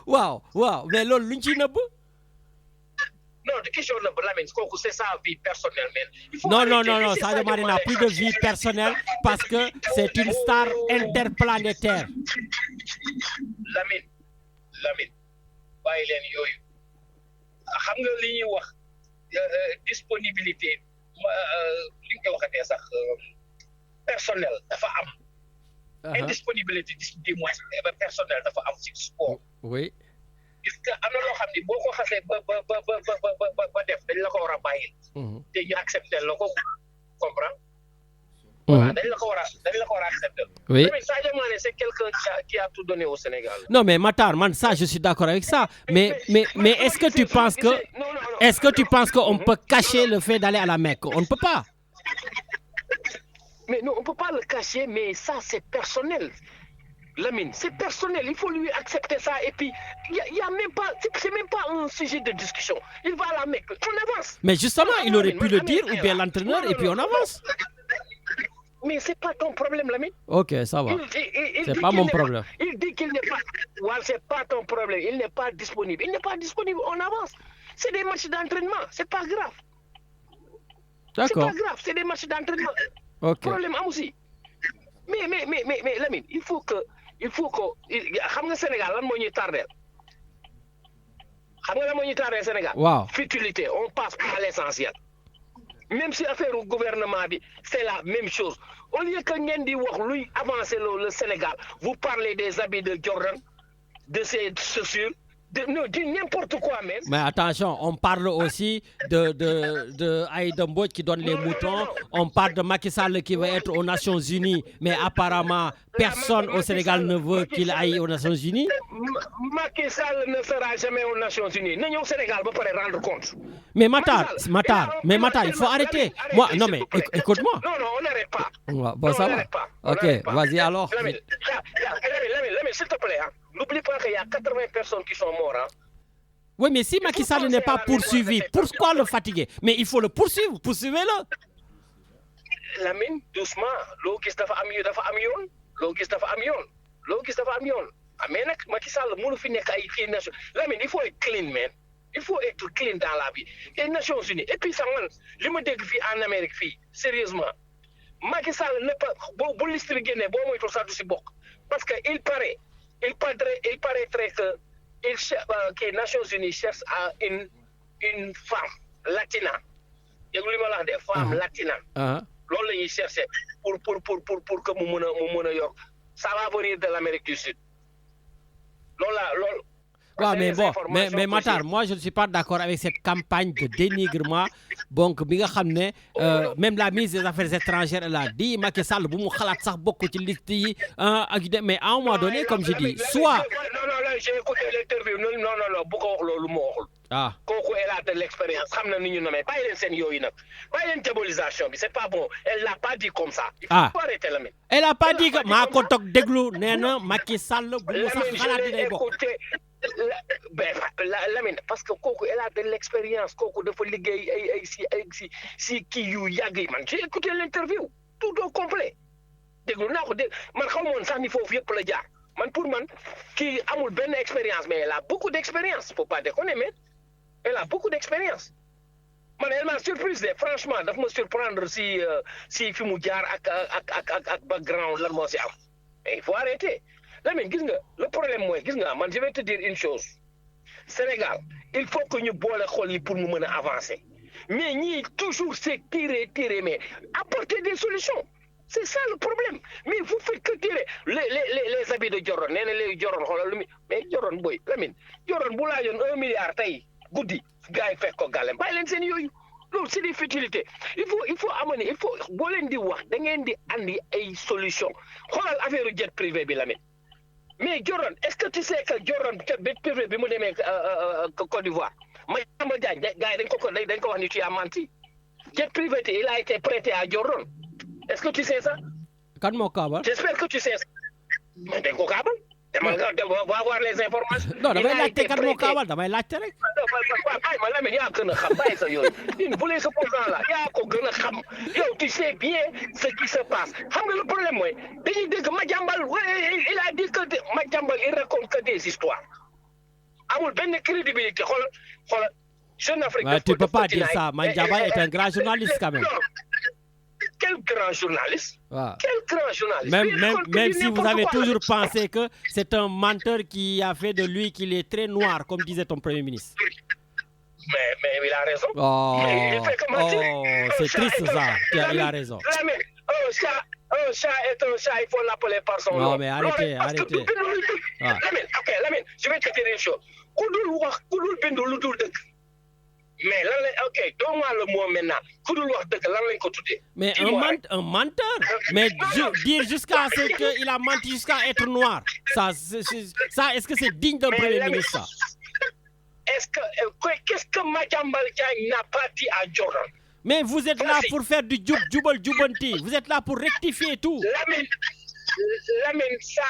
waaw mais loolu luñ ciy nëbb. Non, de question de Lamine, c'est sa vie personnelle. Non, Sadio Mané n'a plus de vie personnelle parce que c'est une star interplanétaire. Lamine, bàyyi leen yooyu xam nga li ñuy wax disponibilité li nga waxatee sax personnel dafa am. Indisponibilité du moins personnel dafa am ci sport. Oui. gis nga am na loo xam ni boo ko xasee ba def dañ la ko war a bàyyil. te ñu accepté la ko comprendre. Voilà, dañ la ko war a accepté. Oui. Sadio Mané c'est quelqu'un qui a tout donné au Sénégal. Non mais Matar, ça je suis d'accord avec ça. Mais est-ce que tu penses qu'on peut cacher le fait d'aller à la Mecque? On ne peut pas. Mais non, on peut pas le cacher, mais ça c'est personnel. Lamine, c'est personnel, il faut lui accepter ça et puis il y a même pas, c'est même pas un sujet de discussion. Il va à la Mecque, on avance. Mais justement, il aurait pu le dire ou bien l'entraîneur et puis on avance. Mais c'est pas ton problème, Lamine. Ok, ça va. C'est pas mon problème. Il dit qu'il n'est pas. Ouais, c'est pas ton problème. Il n'est pas disponible. Il n'est pas disponible. On avance. C'est des matchs d'entraînement. C'est pas grave. D'accord. C'est pas grave. C'est des matchs d'entraînement. Ok. Problème aussi. Mais Lamine, il faut que. Xam nga Sénégal lan moo ñuy tardé. Xam nga lan moo ñuy tardé Sénégal. Waaw. Futilité. On passe pas à l'essentiel. Même si affaire au gouvernement bi c'est la même chose au lieu que ngeen di wax luy avancer le Sénégal vous parlez des habits de Jordan de ses chaussures de n'importe quoi même. Mais attention, on parle aussi de Aïda Mbodj qui donne les moutons. On parle de Macky Sall qui va être aux Nations Unies, mais apparemment personne au Sénégal ne veut qu'il aille aux Nations Unies. Macky Sall ne sera jamais aux Nations Unies. Na ñëw Sénégal ba pare rendre compte. Mais Matar, il faut arrêter. Moi, non mais écoute-moi. Non, on n'arrête pas. Bon, ça va. Ok, vas-y alors. Lamine, s'il te plaît, hein. N'oublie pas qu'il y a 80 personnes qui sont mortes. Hein. Oui, mais si Macky Sall n'est pas poursuivi, pourquoi le fatiguer? Mais il faut le poursuivre, poursuivez-le. Lamine, doucement. Loo gis dafa am yoon. Mais nag Macky Sall mënu fi nekk ay kii nation. Lamine, il faut être clean, man. Il faut être clean dans la vie. Les Nations Unies. Et puis ça, man, li ma dégg fii en Amérique fii, sérieusement. Macky Sall ne pas bu liste bi génnee boo moytul sax du si bokk. Parce que il paraîtrait que les Nations Unies cherchent à une femme latina. Dégg li ma la wax de femme latina. Loolu la ñuy chercher pour que mu mën a yor. Ça va venir de l'Amérique du Sud. Loolu. Ouais, mais bon, mais Matar, moi je ne suis pas d'accord avec cette campagne de dénigrement. Donc, bi nga xam ne même la ministre des Affaires étrangères elle a dit Macky Sall bu mu xalaat sax bokk ci liste yi mais à un moment donné comme je dis, soit non, j'ai écouté l'interview. Non, bu ko wax loolu moo waxul. kooku elle a de l'expérience xam na ni ñu nommé bàyyi leen seen yooyu nag bàyyi leen diabolisation bi c'est pas bon elle l'a pas dit comme ça. il faut arrêter Lamine. elle a pas dit que maa ko toog déglu nee na Macky Sall bu mu sax xalaat dinay bokk. Lamine parce que kooku elle a de l'expérience kooku dafa liggéey ay si kii yu yàgg yi man j'ai écouté l'interview tout au complet déglu naa ko man xaw ma woon sax ni foofu yëpp la jaar man pour man kii amul benn expérience mais elle a beaucoup d'expérience faut pas déconner mais elle a beaucoup d'expérience man elle m'a surprise franchement daf ma surprendre si fi mu jaar ak background lan moo si am mais il faut arrêter Lamine gis nga le problème mooy gis nga man je vais te dire une chose Sénégal il faut que ñu boole xol yi pour mu mën a avancer mais ñii toujours c'est tirer mais apporter des solutions c'est ça le problème mais vous faites que tirer les habits de Joron nee na léegi Joron xoolal lu mi mais Joron boy Lamine Joron bu laajoon 1 milliard tey guddi gars yi fekk ko gàllem bàyyi leen seen yooyu loolu c'est des futilités il faut amener il faut boo leen di wax da ngeen di andi ay solutions xoolal affaire jet privé bi Lamine mais Joron est-ce que tu sais que Joron jet privé bi mu demee Côte d'Ivoire Madiambal Diagne gars yi dañ ko wax ni tu as menti jet privé il a été prêté à Joron est-ce que tu sais ça. kan moo kaabal. j'espère que tu sais ça. mais dañ ko kaabal. dama va avoir les informations. non damay laajte kan moo kaabal damay laajte rek. ma Lamine yaa gën a xam bàyyi sa yooyu une bu les opposants là yaa ko gën a xam yow tu sais bien ce qui se passe xam nga le problème mooy dañuy dégg Madiambal il a dit que Madiambal il raconte que des histoires amul benn crédibilité xool Jeune Afrique. mais tu peux pas dire ça Madiambal est un grand journaliste quand même. Quel grand journaliste. Quel grand journaliste. Même si vous avez toujours pensé que c'est un menteur qui a fait de lui qu'il est très noir, comme disait ton Premier ministre. Mais il a raison. C'est triste ça. Il a raison. Un chat est un chat, il faut l'appeler par son nom. Non, mais arrêtez. Lamine, je vais te dire une chose. Mais là, ok, donne-moi le mot maintenant. Mais un menteur. Mais dire jusqu'à ce qu'il a menti jusqu'à être noir. Ça, est-ce que c'est digne d'un Premier ministre ça? Qu'est-ce que Madiambal Diagne n'a pas dit à Joron? Mais vous êtes là pour faire du jubanti. Vous êtes là pour rectifier tout. Lamine, ça,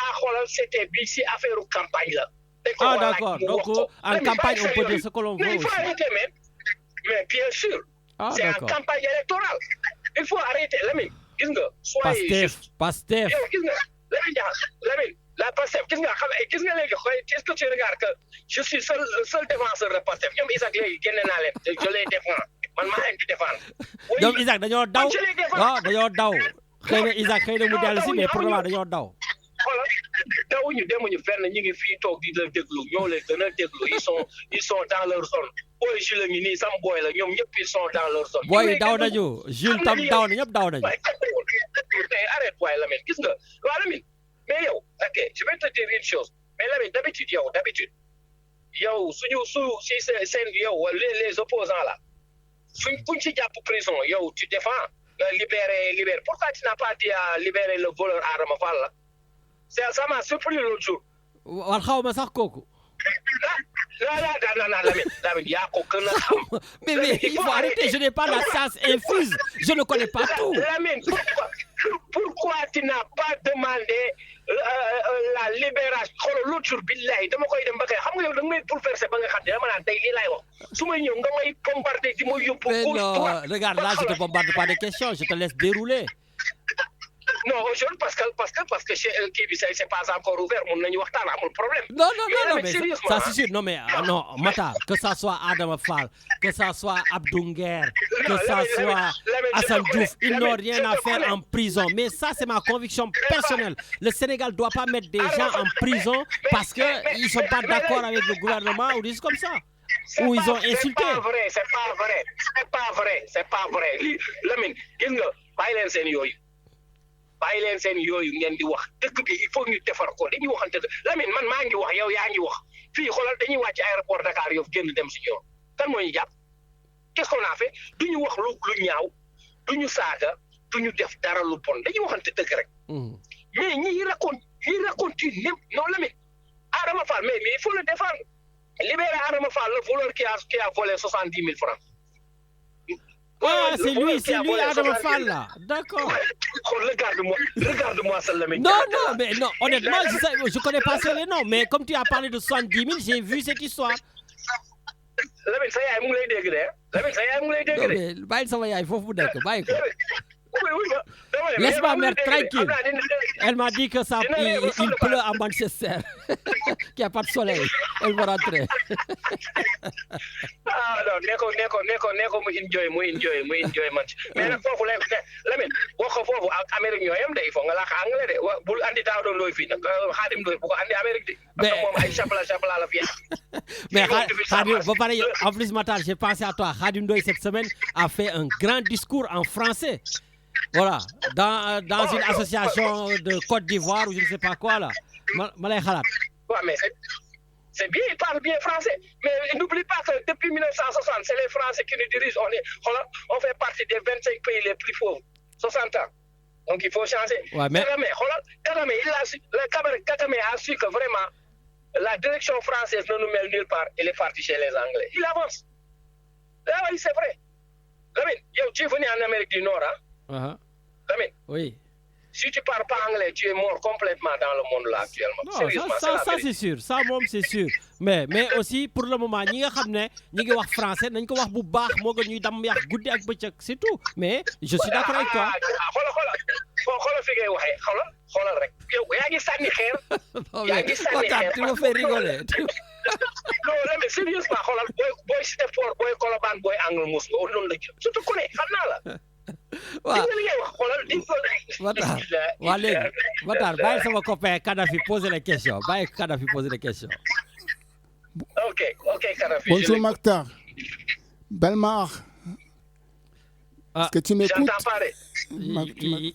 c'était ici affaire de campagne là. Ah d'accord. Donc en campagne, on peut dire ce que l'on veut aussi. Mais bien sûr, c'est une campagne électorale. Il faut arrêter. Lamine, Pastef. Lamine, la Pastef, qu'est-ce que tu regardes que je suis le seul défenseur de Pastef. Ñoom Isaac léegi génne naa leen je les défends. Man maa leen di défendre. ñoom Isaac dañoo daw. waaw dañoo daw. xëy na Isaac xëy na mu dellu si mais pour le moment dañoo daw. Voilà. Dawuñu demuñu fenn ñu ngi fii toog di la déglu ñoo leen gën a déglu ils sont dans leur zone. Boy Jules ngi nii sam boy la ñoom ñëpp ils sont dans leur zone. boy daw nañu Jules tam daw na ñëpp daw nañu. Arrête waay Lamine gis nga waaw Lamine mais yow ok je vais te dire une chose mais Lamine d'habitude yow si seen yow les opposants là fuñ ci jàpp prison yow tu défends libérer pourquoi tu n'as pas dit à libérer le voleur Adama Fall là ça m'a surpris l'autre jour. wal xaw ma sax kooku. Non, Lamine, yaa ko gën a xam. Mais il faut arrêter, je n'ai pas la science infuse, je ne connais pas tout. Lamine, pourquoi tu n'as pas demandé la libération xoolal l'autre jour billahi dama koy dem ba kay xam nga yow da nga may bouleversé ba nga xam ne dama naan tey lii laay wax su may ñëw nga may bombardé di ma yóbbu. Mais non, regarde là, je te bombarde pas de questions, je te laisse dérouler. Non, aujourd'hui, parce que c'est pas encore ouvert, on n'a pas de problème. Non, mais ça c'est sûr. Non, mais non, Matar, que ça soit Adama Fall, que ça soit Abdou Nguer, que ça soit Assane Diouf, ils n'ont rien à faire en prison. Mais ça, c'est ma conviction personnelle. Le Sénégal ne doit pas mettre des gens en prison parce qu'ils ne sont pas d'accord avec le gouvernement ou des choses comme ça. Ou ils ont insulté. C'est pas vrai. Lamine, bàyyi leen seen yooyu ngeen di wax dëkk bi il faut ñu defar ko dañuy waxante Lamine man maa ngi wax yow yaa ngi wax fii xoolal dañuy wàcc aéroport Dakar yow génn dem si yoon kan moo ñu jàpp qu'est-ce qu'on a fait duñu wax lu ñaaw duñu saaga duñu def dara lu bon dañuy waxante dëgg rek mais ñi raconte non Lamine Adama Fall mais il faut le défendre Libérer Adama Fall, le voleur qui a volé 70 000 francs. Ah, c'est lui Adama Fall là. D'accord. Regarde-moi ça, Lamine. Non, mais non, honnêtement, je connais pas les noms, mais comme tu as parlé de 70 000, j'ai vu cette histoire. Lamine, ça y est, mu ngi lay dégg de. Lamine, ça y est, mu ngi lay dégg de. Non, mais bàyyi sama yaay foofu mu nekk bàyyi ko. Oui, Laisse ma mère tranquille. Elle m'a dit que il pleut à Manchester, qu'il n'y a pas de soleil. Elle va rentrer. Ah non, neko mu enjoy match. Mais nag foofu lay Lamine wax ko foofu ak Amérique ñoo yem de il faut nga làkk anglais de bul andi daaw doon looy fii nag Xaadim Ndoy bu ko andi Amérique de. Parce que moom ay chapala la fi. Mais Khadim, en plus Matar, j'ai pensé à toi. Khadim Ndoye cette semaine a fait un grand discours en français. Voilà, dans une association de Côte d'Ivoire ou je ne sais pas quoi là. Malay Khalat. Ouais, mais c'est bien, il parle bien français. Mais n'oublie pas que depuis 1960, c'est les Français qui nous dirigent. On fait partie des 25 pays les plus pauvres. 60 ans. Donc il faut changer. Ouais, mais... Kagame, Kagame a su que vraiment la direction française ne nous mène nulle part. Il est parti chez les Anglais. Il avance. Là, oui, c'est vrai. Lamine, tu es venu en Amérique du Nord, hein? Lamine, oui. Si tu ne parles pas anglais, tu es mort complètement dans le monde là actuellement. Non, Sérieusement, ça c'est sûr. Ça, moom, c'est sûr. Mais aussi, pour le moment, ñi nga xam ne ñi ngi wax français nañ ko wax bu baax moo gën ñuy dam yàq guddi ak bëccëg, c'est tout. Mais je suis d'accord avec toi. xoolal fi ngay waxee xoolal rek. yow yaa ngi sànni xeer. yaa ngi sànni xeer. Tu me fais rigoler. Non, mais sérieusement, xoolal booy Cité Fort, booy Colobane, booy Angle Mousse, noonu la jëm. surtout ku ne xam naa la. waaw Matar bàyyi sama copain Kadhafi poser les questions bàyyi Kadhafi poser les questions. Ok Kadhafi. Bonjour Makhtar. Belmar. Est-ce que tu m'écoutes? J'entends pas.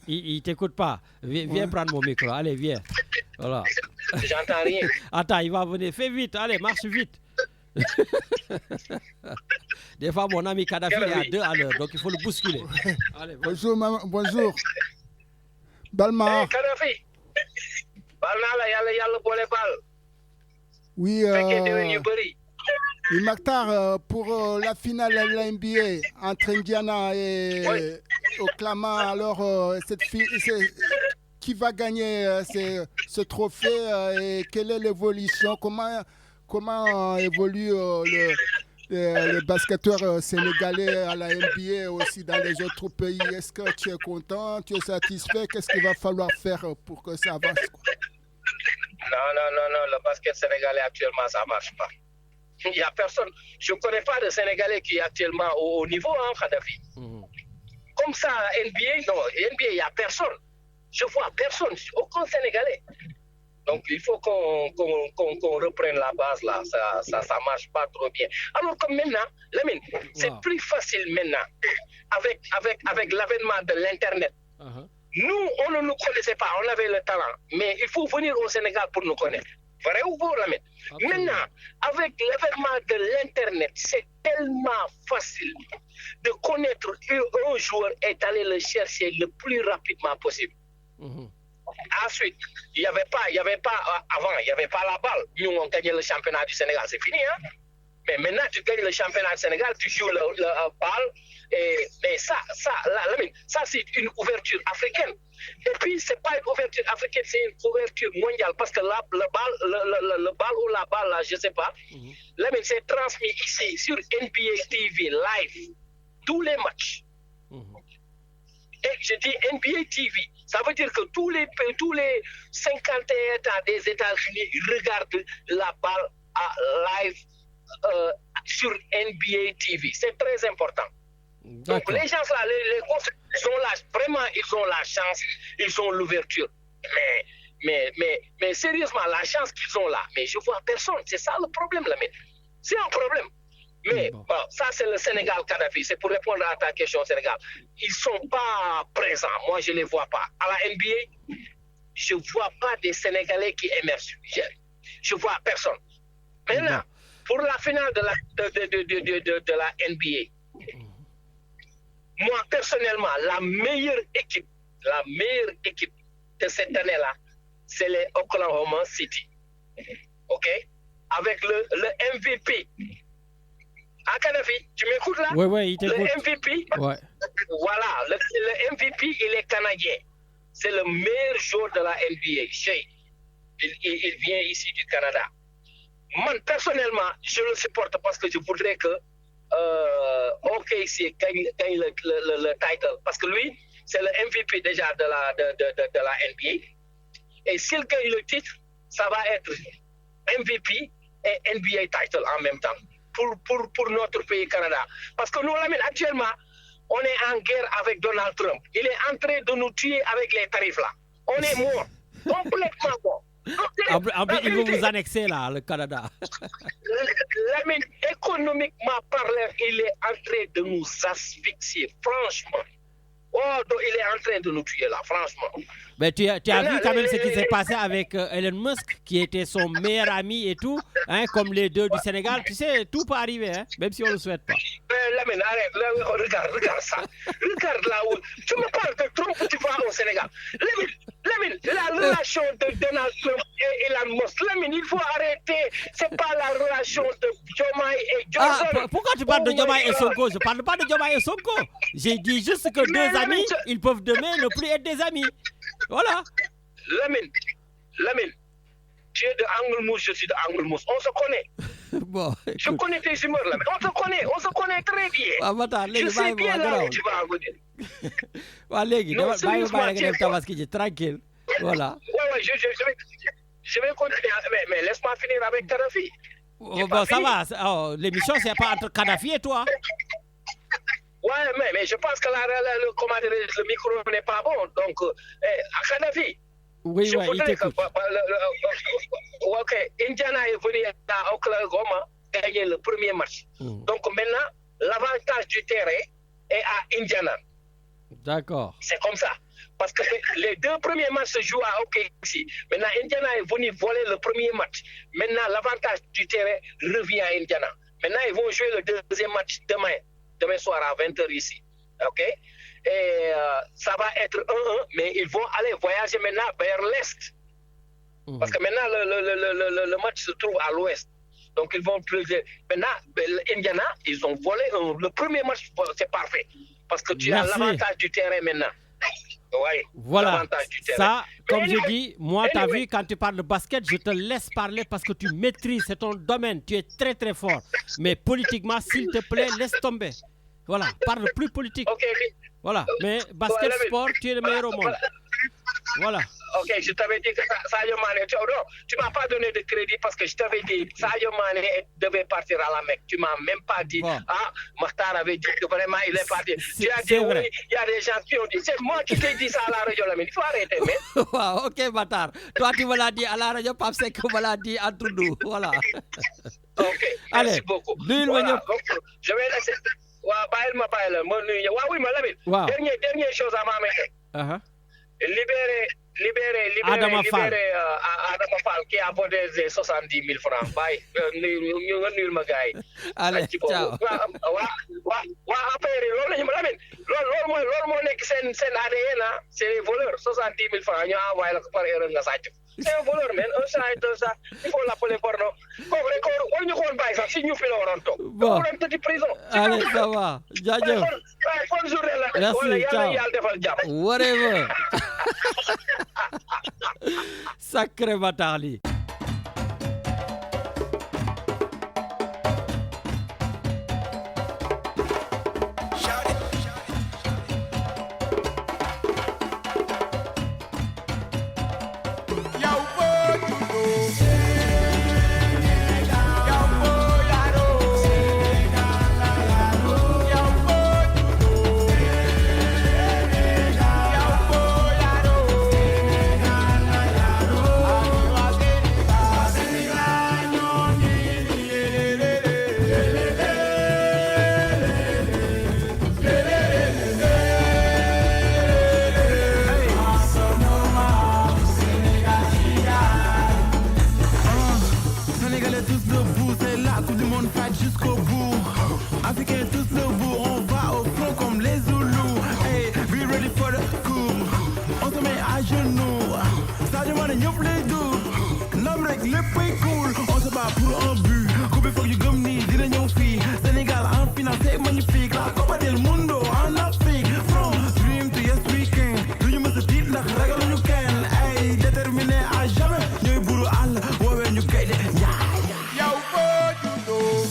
Il t'écoute pas. Viens prendre mon micro. Allez, viens. Voilà. J'entends rien. Attends, il va venir. Fais vite. Allez, marche vite. Des fois, mon ami Kadhafi est à 2 à l'heure, donc il faut le bousculer. Allez, bonjour, bonjour. Belmar. Kadhafi. Yalla boole bal. Oui, Makhtar, pour la finale de la NBA entre Indiana et Oklahoma, alors qui va gagner ce trophée et quelle est l'évolution? Comment évolue le basketteur sénégalais à la NBA aussi dans les autres pays? Est-ce que tu es content? Tu es satisfait? Qu'est-ce qu'il va falloir faire pour que ça avance? Non, le basket sénégalais actuellement, ça ne marche pas. Il n'y a personne. Je ne connais pas de Sénégalais qui est actuellement au niveau, Kadhafi. Comme ça, NBA, non, NBA, il n'y a personne. Je ne vois personne, aucun Sénégalais. Donc, il faut qu'on reprenne la base là. Ça ne marche pas trop bien. Alors que maintenant, Lamine, c'est plus facile maintenant avec l'avènement de l'Internet. Nous, on ne nous connaissait pas, on avait le talent. Mais il faut venir au Sénégal pour nous connaître. Vrai ou faux, Lamine? Maintenant, avec l'avènement de l'Internet, c'est tellement facile de connaître un joueur et d'aller le chercher le plus rapidement possible. Ensuite, il n'y avait pas avant, il n'y avait pas la balle. Nous, on gagnait le championnat du Sénégal, c'est fini. Hein? Mais maintenant, tu gagnes le championnat du Sénégal, tu joues la balle. Mais ça, c'est une ouverture africaine. Et puis, ce n'est pas une ouverture africaine, c'est une ouverture mondiale. Parce que le balle ou la balle, là, je ne sais pas, c'est transmis ici sur NBA TV live, tous les matchs. Et je dis NBA TV, ça veut dire que tous les 51 États des États-Unis regardent la balle live sur NBA TV. C'est très important. Donc les gens là, ils ont la chance, ils ont l'ouverture. Mais sérieusement, la chance qu'ils ont là, mais je vois personne. C'est ça le problème là. C'est un problème. Mais bon, ça c'est le Sénégal, Kadhafi. C'est pour répondre à ta question, Sénégal. Ils ne sont pas présents. Moi, je ne les vois pas. À la NBA, je ne vois pas des Sénégalais qui émergent. Je ne vois personne. Maintenant, pour la finale de la NBA, moi, personnellement, la meilleure équipe de cette année-là, c'est les Oklahoma City. OK? avec le MVP. À Kadhafi, tu m'écoutes là? Oui, il t'écoute. Le MVP, ouais. Voilà, le MVP, il est canadien. C'est le meilleur joueur de la NBA. Il vient ici du Canada. Moi, personnellement, je le supporte parce que je voudrais que OKC gagne le title. Parce que lui, c'est le MVP déjà de la NBA. Et s'il gagne le titre, ça va être MVP et NBA title en même temps pour notre pays Canada. Parce que nous, actuellement, on est en guerre avec Donald Trump. Il est en train de nous tuer avec les tarifs là. On est mort, complètement mort. En plus, ils vont vous annexer là, le Canada. Économiquement parlant, il est en train de nous asphyxier, franchement. Oh, donc il est en train de nous tuer là, franchement. Mais tu as vu quand même ce qui s'est passé avec Elon Musk, qui était son meilleur ami et tout, hein, comme les deux du Sénégal. Tu sais, tout peut arriver, hein, même si on ne le souhaite pas. Lamine, arrête, regarde ça. Regarde là où tu me parles de Trump, tu vas au Sénégal. Lamine, la relation de Donald Trump et Elon Musk, Lamine, il faut arrêter. C'est pas la relation de Diomaye et Johnson. Ah, pourquoi tu parles de Diomaye et Sonko? Je parle pas de Diomaye et Sonko. J'ai dit juste que deux amis, ils peuvent demain ne plus être des amis. Voilà. Lamine, tu es de Angle Mousse, je suis de Angle Mousse. On se connaît. Bon, je connais tes humeurs, Lamine. On se connaît très bien. Je sais bien là où tu vas en venir. Tranquille. Voilà. Ouais, je vais continuer. Mais laisse-moi finir avec Kadhafi. Bon, ça va. Oh, l'émission, c'est pas entre Kadhafi et toi. Ouais, mais je pense que le micro n'est pas bon. Donc, à Kadhafi, oui, je voudrais que... Ok, Indiana est venu à Oklahoma gagner le premier match. Donc maintenant, l'avantage du terrain est à Indiana. D'accord. C'est comme ça. Parce que les deux premiers matchs se jouent à OKC. Maintenant, Indiana est venu voler le premier match. Maintenant, l'avantage du terrain revient à Indiana. Maintenant, ils vont jouer le deuxième match demain soir à 20h ici. OK? Et ça va être 1-1, mais ils vont aller voyager maintenant vers l'Est. Parce que maintenant, le match se trouve à l'Ouest. Donc, ils vont plus. Maintenant, Indiana, ils ont volé le premier match, c'est parfait. Parce que tu as l'avantage du terrain maintenant. Ouais, voilà, ça, comme je dis, moi, tu as vu, quand tu parles de basket, je te laisse parler parce que tu maîtrises, c'est ton domaine, tu es très très fort. Mais politiquement, s'il te plaît, laisse tomber. Voilà, parle plus politique. Okay. Voilà, mais basket sport, tu es le meilleur au monde. Voilà. Ok, je t'avais dit que Sadio Mané, tu ne m'as pas donné de crédit parce que je t'avais dit que Sadio Mané devait partir à la Mecque. Tu ne m'as même pas dit, Makhtar avait dit que vraiment il est parti. Tu as dit oui, il y a des gens qui ont dit, c'est moi qui t'ai dit ça à la radio, il faut arrêter, mais. Wow, ok, Makhtar. Toi, tu me l'as dit à la radio, Pape Seck me l'a dit entre nous. Voilà. Ok, merci beaucoup. Voilà, donc, je vais laisser. Oui, ma Lamine. Dernière chose à m'amener. Libérer Adama Fall qui a voté 70 000 francs. Bye. Nous ma gars. Allez, ciao. Après, l'homme nek sen ADN, c'est les voleurs. 70 000 francs, nous envoyé par erreur nga sàcc. C'est un voleur, man. Ça, il faut l'appeler porno. On ñu bàyyi sax si ñu fi la waroon toog. Bon. Prison. Allez, ça va. Jaajëf. Bonne journée la. Merci, ciao. Yàlla defal jàmm. Whatever. Sacré Matali. là pour un but. Coupé faut you gum ni dina ñëw fii. Sénégal en finale c'est magnifique. La Copa del Mundo en Afrique. From dream to yes weekend. Lu ñu mës a tiit ndax ragaluñu kenn. Ay déterminé à jamais. Ñooy buru àll woowee ñu gaynde. Yow boo juddoo.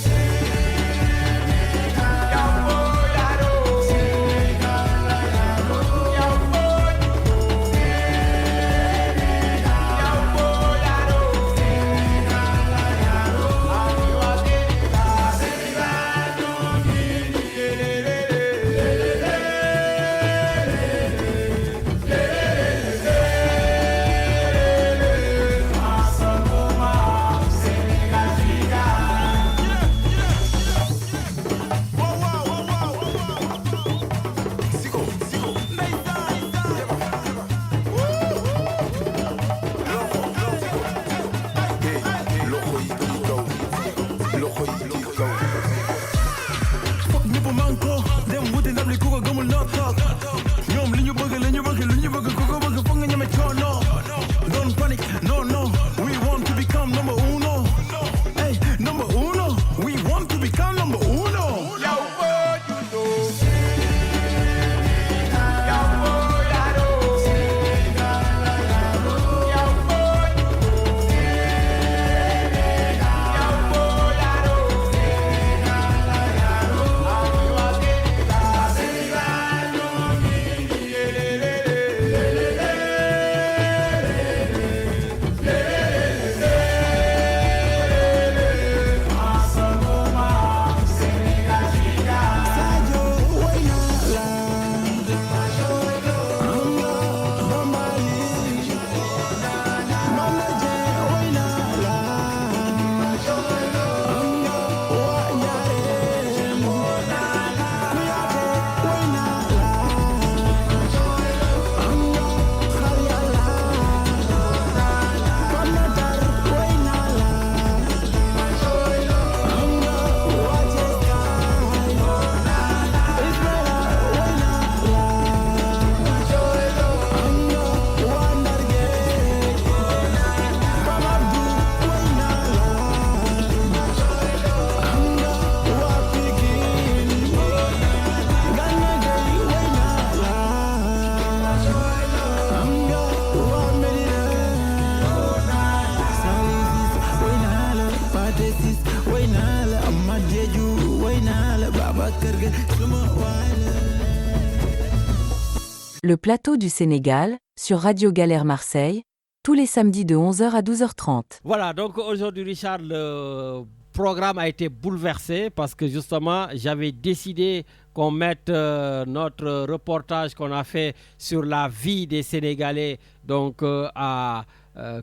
Le plateau du Sénégal, sur Radio Galère Marseille, tous les samedis de 11h à 12h30. Voilà, donc aujourd'hui, Richard, le programme a été bouleversé parce que justement, j'avais décidé qu'on mette notre reportage qu'on a fait sur la vie des Sénégalais, donc à,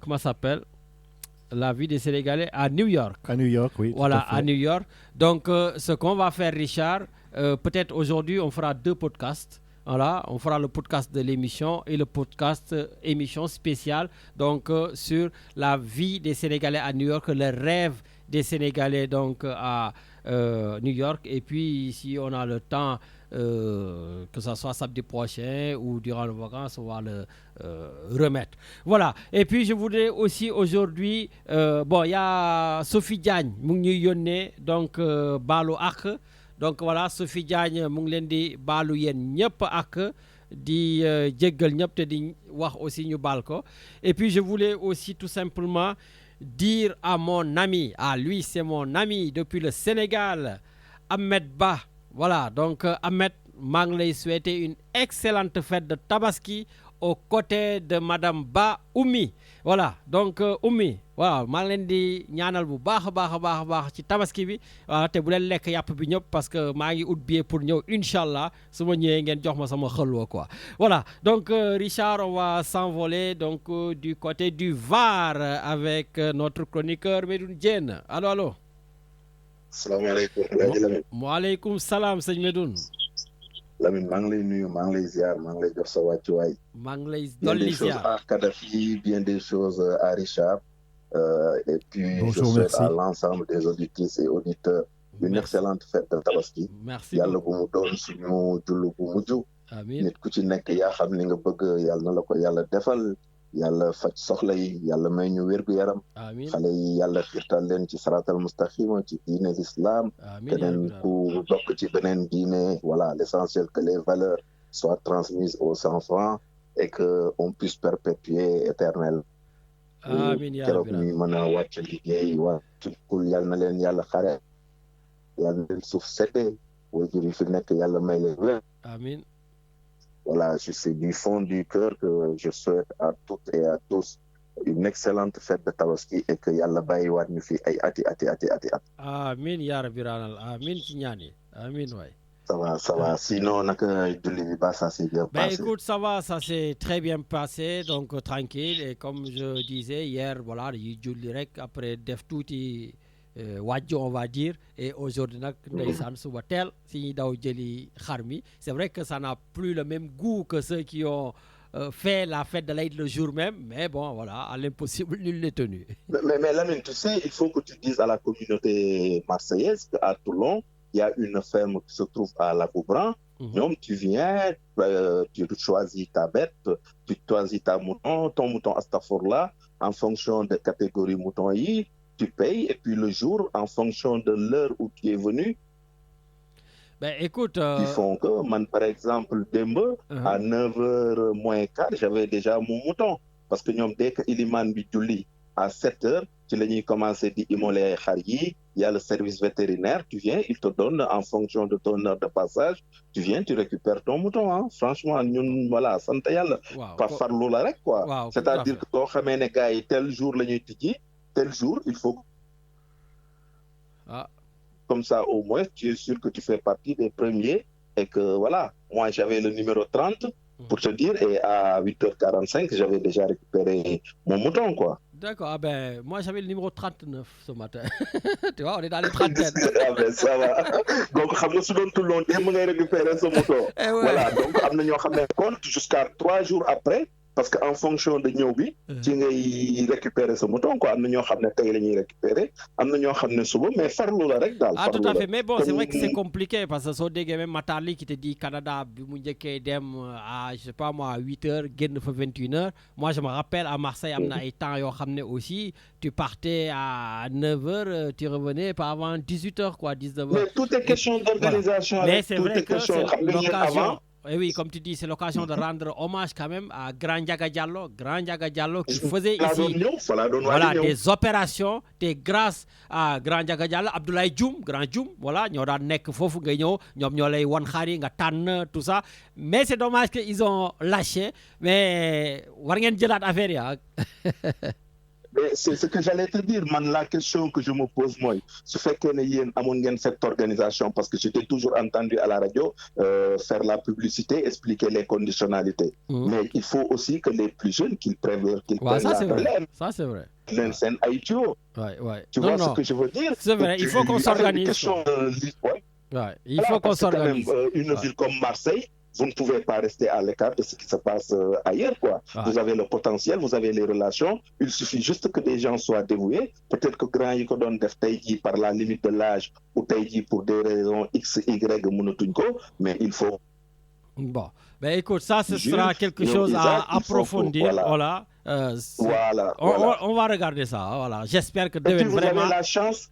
comment ça s'appelle ? La vie des Sénégalais à New York. À New York, oui. Voilà, à New York. Donc, ce qu'on va faire, Richard, peut-être aujourd'hui, on fera 2 podcasts. Voilà, on fera le podcast de l'émission et le podcast émission spéciale donc sur la vie des Sénégalais à New York, le rêve des Sénégalais donc à New York. Et puis si on a le temps, que ce soit samedi prochain ou durant les vacances, on va le remettre. Voilà. Et puis je voudrais aussi aujourd'hui, bon, il y a Sophie Diagne, mu ngi ñuy yónnee donc baalu ak. Donc voilà, Sophie Diagne mu ngi leen di baalu yéen ñëpp ak di jéggal ñëpp te di wax aussi ñu baal ko. Et puis je voulais aussi tout simplement dire à mon ami, à lui c'est mon ami depuis le Sénégal, Ahmed Ba. Voilà, donc Ahmed, maa ngi lay souhaiter une excellente fête de Tabaski aux côtés de Madame Ba Oumi. Voilà, donc Oumi, waaw maa ngi leen di ñaanal bu baax a baax ci Tabaski bi waaw te bu leen lekk yàpp bi ñëpp parce que maa ngi ut billet pour ñëw incha allah su ma ñëwee ngeen jox ma sama xëlwa quoi. Voilà, donc Richard, on va s'envoler donc du côté du Var avec notre chroniqueur Medoune Diène. Allo. Salaamaaleykum. Waaleykum salaam sëñ Medoune. Lamine maa ngi lay nuyu maa ngi lay ziar maa ngi lay jox sa wàccuwaay. maa ngi lay dolli ziar. Bien des choses à Kadhafi, bien des choses à Richard. Et puis bonjour, je souhaite merci à l'ensemble des auditrices et auditeurs une excellente fête de Tabaski. Merci. Yàlla bu mu doon suñu jullu bu mujj. Amiin. Nit ku ci nekk yaa xam li nga bëgg yàlla na la ko yàlla defal. yàlla faj soxla yi yàlla may ñu wérgu yaram xale yi yàlla xiirtal leen ci saratal mustaqima ci diine l'islam keneen ku dokk ci beneen diine voilà l'essentiel que les valeurs soient transmises aux enfants et que on puisse perpétuer éternel keroog ñuy mën a wàcc liggéey wàccul yàlla na leen yàlla xare yàlla na leen suuf sete waajur yi fi nekk yàlla may leen wér amiin. Voilà, c'est du fond du cœur que je souhaite à toutes et à tous une excellente fête de Tabaski et que yàlla bàyyiwaat ñu fi ay ati. Amiin yaa rabbi raanal amiin ci ñaan yi amiin waay. Ça va. Sinon naka julli bi ba ça s'est bien passé. Écoute, ça va, ça s'est très bien passé, donc tranquille. Et comme je disais hier, voilà, dañuy julli rek après def tuuti wàjj on va dire, et aujourd'hui nag ndeysaan suba teel si ñuy daw jëli xar mi. C'est vrai que ça n'a plus le même goût que ceux qui ont fait la fête de l'Aïd le jour même, mais bon voilà, à l'impossible nul n'est tenu. Mais Lamine, tu sais, il faut que tu dises à la communauté marseillaise qu'à Toulon, il y a une ferme qui se trouve à Lagoubran. Donc tu viens, tu choisis ta bête, tu choisis ton mouton Astafourla en fonction de catégorie mouton yi. Tu payes et puis le jour, en fonction de l'heure où tu es venu, écoute, ils font que, man, par exemple, demain, à 9h moins quart, j'avais déjà mon mouton. Parce que dès que Iliman Bidjouli, à 7h, tu l'as commencé à immoler il y a le service vétérinaire, tu viens, il te donne en fonction de ton heure de passage, tu viens, tu récupères ton mouton. Hein. Franchement, nous, voilà, santé yalla, pas farlou la rek, quoi. Wow, c'est-à-dire que quand on a gars, tel jour, tel jour, il faut... Comme ça, au moins, tu es sûr que tu fais partie des premiers et que, voilà, moi, j'avais le numéro 30, pour te dire, et à 8h45, j'avais déjà récupéré mon mouton, quoi. D'accord, moi, j'avais le numéro 39 ce matin. Tu vois, on est dans les trentaines. Ça va. Donc, tout le monde a récupéré ce mouton. Voilà, donc, on compte jusqu'à 3 jours après. Parce qu'en fonction de Nyobi, tu vas récupérer ce mouton. Am na ñoo xam ne tey la ñuy récupérer, am na ñoo xam ne suba, mais farlu la rek daal. Tout à fait. Mais bon, c'est vrai que c'est compliqué parce que soo déggee même Matali qui te dit Canada bi mu njëkkee dem à je sais pas moi 8h génn fa 21h. Moi je me rappelle à Marseille am na ay temps yoo xam ne aussi tu partais à 9h, tu revenais pas avant 18h quoi, 19h. Mais tout est question d'organisation. Voilà. Mais c'est vrai que c'est l'occasion. Et oui, comme tu dis, c'est l'occasion de rendre hommage quand même à Grand Ndiaga Diallo qui faisait ici des opérations, et grâce à Grand Ndiaga Diallo, Abdoulaye Dioum, Grand Dioum, voilà, ñoo daan nekk foofu nga ñëw, ñoom ñoo lay won xar yi nga tànn tout ça. Mais c'est dommage qu'ils ont lâché, mais war ngeen jëlaat affaire ya. Mais c'est ce que j'allais te dire, man, la question que je me pose, moi, ce fait qu'il y a cette organisation, parce que j'étais toujours entendu à la radio faire la publicité, expliquer les conditionnalités. Mais il faut aussi que les plus jeunes, qu'ils prennent ça, c'est vrai. Ça, c'est vrai. Tu vois ce que je veux dire? C'est vrai, il faut qu'on s'organise. Il faut qu'on s'organise. Une ville comme Marseille, vous ne pouvez pas rester à l'écart de ce qui se passe ailleurs, quoi. Vous avez le potentiel, vous avez les relations. Il suffit juste que des gens soient dévoués. Peut-être que grand yi ko doon def tey jii par la limite de l'âge ou tey jii pour des raisons X, Y mënatuñ ko, mais il faut. Bon, écoute, ça ce sera quelque chose à approfondir. Voilà. On va regarder ça. Voilà. J'espère que demain vraiment.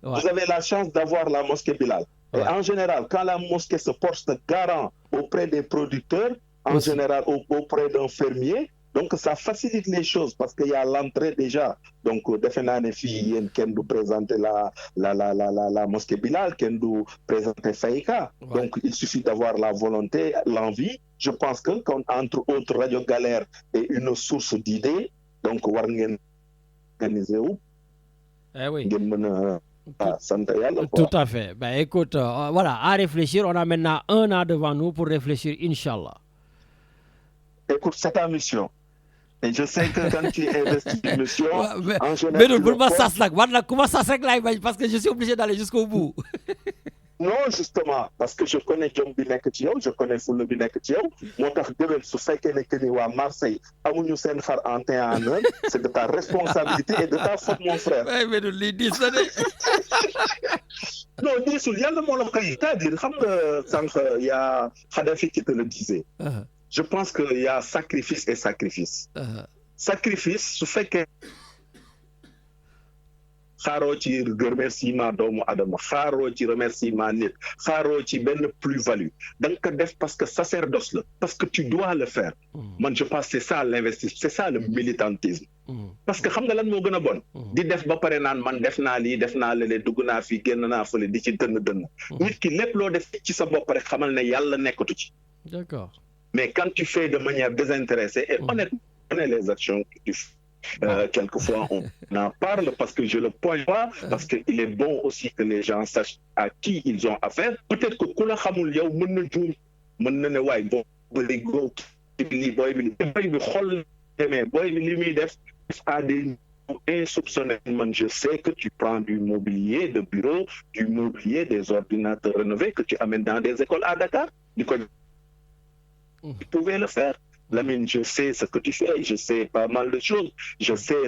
Vous avez la chance d'avoir la mosquée Bilal. Et en général, quand la mosquée se porte garant auprès des producteurs, en général auprès d'un fermier, donc ça facilite les choses parce qu'il y a l'entrée déjà. Donc, définitivement, filles qui nous présenter la mosquée Bilal, qui nous présenter Faïka. Donc, il suffit d'avoir la volonté, l'envie. Je pense que entre autres Radio Galère est une source d'idées. Donc, on va organiser où? Oui. Tout à fait. Écoute, voilà, à réfléchir. On a maintenant 1 an devant nous pour réfléchir, Inch'Allah. Écoute, c'est ta mission. Et je sais que quand tu investis une mission, en général... Mais comment ça se règle? Parce que je suis obligé d'aller jusqu'au bout. Non, justement, parce que je connais John Binek Tio, je connais Foule Binek Tio. Moi, quand je sais que à Marseille, amuñu sen xar en temps en heure, c'est de ta responsabilité et de ta faute, mon frère. Oui, mais nous l'ai dit, ça. Non, il y a le monde qui c'est-à-dire, il y a Kadhafi qui te le disait. Je pense qu'il y a sacrifice et sacrifice. sacrifice su fekkee xaaroo ci remerciement doomu adama xaaroo ci remerciement nit xaaroo ci benn plus-value da nga ko def parce que sacerdoce la parce que tu dois le faire man je pense c'est ça l'investissement c'est ça le militantisme parce que xam nga lan moo gën a bon di def ba pare naan man def naa lii def naa lële dugg naa fii génn naa fële di ci dënn nit ki lépp loo def ci sa bopp rek xamal ne yàlla nekkatu ci d'accord mais quand tu fais de manière désintéressée et honnêtement les actions que tu fais quelquefois on en parle parce que je le pointe pas parce que il est bon aussi que les gens sachent à qui ils ont affaire peut-être que ku la xamul yow mën na juum mën na ne waay boo bëri góob lii booy bi xool demee booy bi li muy def à des niveaux insoupçonnés man je sais que tu prends du mobilier de bureau du mobilier des ordinateurs rénovés que tu amènes dans des écoles à Dakar di ko tu pouvais le faire Lamine, je sais ce que tu fais, je sais pas mal de choses, je sais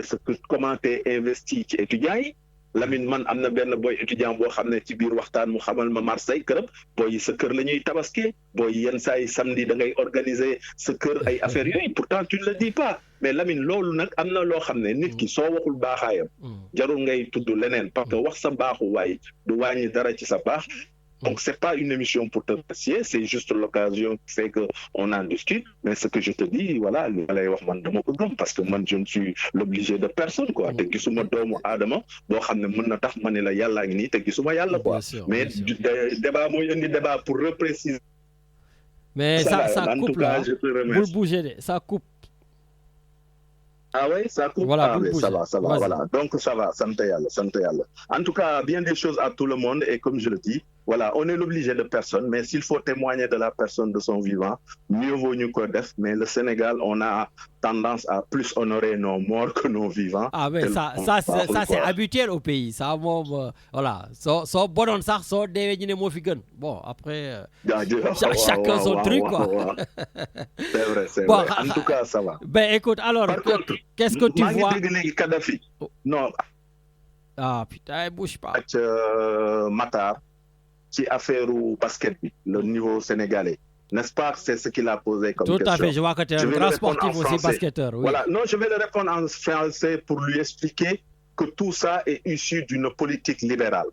comment tu es investi ci étudiants yi Lamine man am na benn boy étudiant boo xam ne ci biir waxtaan mu xamal ma Marseille kërëb booy sa kër la ñuy tabaski booy yenn saa yi samedi da ngay organiser sa kër ay affaires yooyu pourtant tu ne le dis pas mais Lamine loolu nag am na loo xam ne nit ki soo waxul baaxaayam jarul ngay tudd leneen parce que wax sa baaxu waay du wàññi dara ci sa baax. Donc, c'est pas une émission pour te remercier, c'est juste l'occasion qui fait qu'on en discute. Mais ce que je te dis, voilà, parce que moi, je ne suis l'obligé de personne, quoi. Te gisuma doomu aadama boo xam ne mën na tax ma ne la yàlla ngi nii te gisuma yàlla, quoi. Mais débat mooy indi débat pour repréciser. Mais ça en coupe tout cas, là. je te remercie. Vous bougez, ça coupe. Ah oui, ça coupe. Voilà, mais ça va, Vas-y. voilà. Donc ça va, sant yàlla. En tout cas, bien des choses à tout le monde et comme je le dis, voilà, on est l'obligé de personne, mais s'il faut témoigner de la personne de son vivant, mieux vaut ñu ko def. Mais le Sénégal, on a tendance à plus honorer nos morts que nos vivants. Ah mais ça c'est habituel au pays. Ça moom voilà. Soo bonoon sax soo deewee ñu ne moo fi gën. Bon, après chacun son truc quoi. C'est vrai, c'est Bon, vrai. En tout cas, ça va. Ben écoute, alors Par contre, qu'est-ce que tu vois? maa ngi dégg léegi Kadhafi. Non, Ah putain, bouge pas. ak Matar ci affaire basket bi, le niveau sénégalais. N'est-ce pas? C'est ce qu'il a posé comme Tout question. à fait, je vois que tu es Je un vais grand le répondre sportif en aussi, français. basketteur. Oui. Voilà, non, je vais le répondre en français pour lui expliquer que tout ça est issu d'une politique libérale.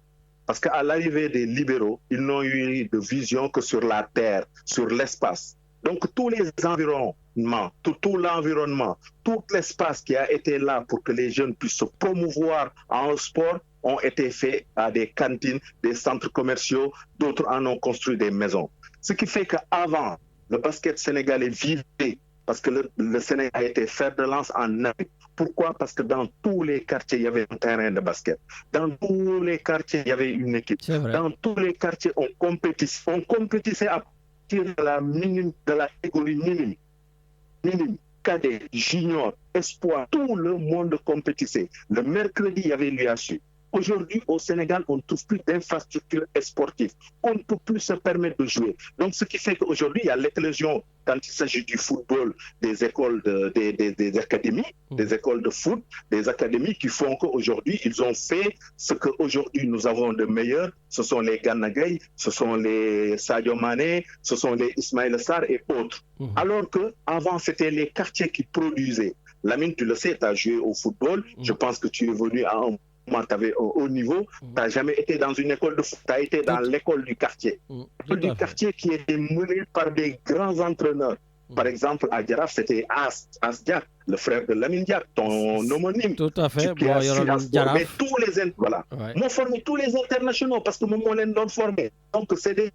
Parce qu'à l'arrivée des libéraux, ils n'ont eu de vision que sur la terre, sur l'espace. Donc tous les environnements, tout l'environnement, tout l'espace qui a été là pour que les jeunes puissent se promouvoir en sport ont été faits à des cantines, des centres commerciaux, d'autres en ont construit des maisons. Ce qui fait qu'avant, le basket sénégalais vivait parce que le Sénégal a été fer de lance en Afrique. Pourquoi? Parce que dans tous les quartiers, il y avait un terrain de basket. Dans tous les quartiers, il y avait une équipe. C'est vrai. Dans tous les quartiers, on compétissait à partir de la catégorie minime, cadet, junior, espoir, tout le monde compétissait. Le mercredi, il y avait l'UASU. Aujourd'hui, au Sénégal, on ne trouve plus d'infrastructures sportives. On ne peut plus se permettre de jouer. Donc, ce qui fait qu'aujourd'hui, il y a l'éclosion, quand il s'agit du football, des écoles, des académies, des écoles de foot, des académies qui font qu'aujourd'hui, ils ont fait ce qu'aujourd'hui nous avons de meilleur. Ce sont les Gana Gueye, ce sont les Sadio Mané, ce sont les Ismaïla Sarr et autres. Alors qu'avant, c'était les quartiers qui produisaient. Lamine, tu le sais, tu as joué au football. Je pense que tu es venu à un tu avais au haut niveau, tu n'as jamais été dans une école de foot, tu as été dans l'école du quartier. L'école du quartier qui était menée par des grands entraîneurs. Par exemple, à Djaraf, c'était As Diak, le frère de Lamine Diak, ton homonyme. Tout à fait. Qui a su Djaraf. tous les voilà. Ouais. Moi, formé tous les internationaux parce que moi, on les formé. Donc, c'est des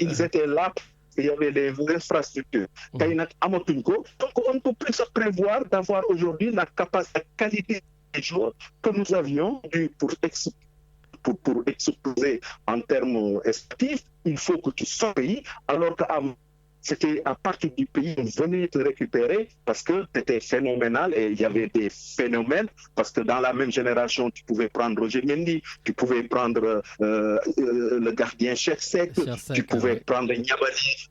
ils étaient là. Il y avait des infrastructures. Donc, on ne peut plus se prévoir d'avoir aujourd'hui la capacité, la qualité des joueurs que nous avions pour exploser en termes sportifs. Il faut que tu sois pays, alors qu'avant, c'était à partir du pays, on venait te récupérer parce que tu étais phénoménal et il y avait des phénomènes. Parce que dans la même génération, tu pouvais prendre Roger Mendy, tu pouvais prendre le gardien Cheikh Seck, tu pouvais prendre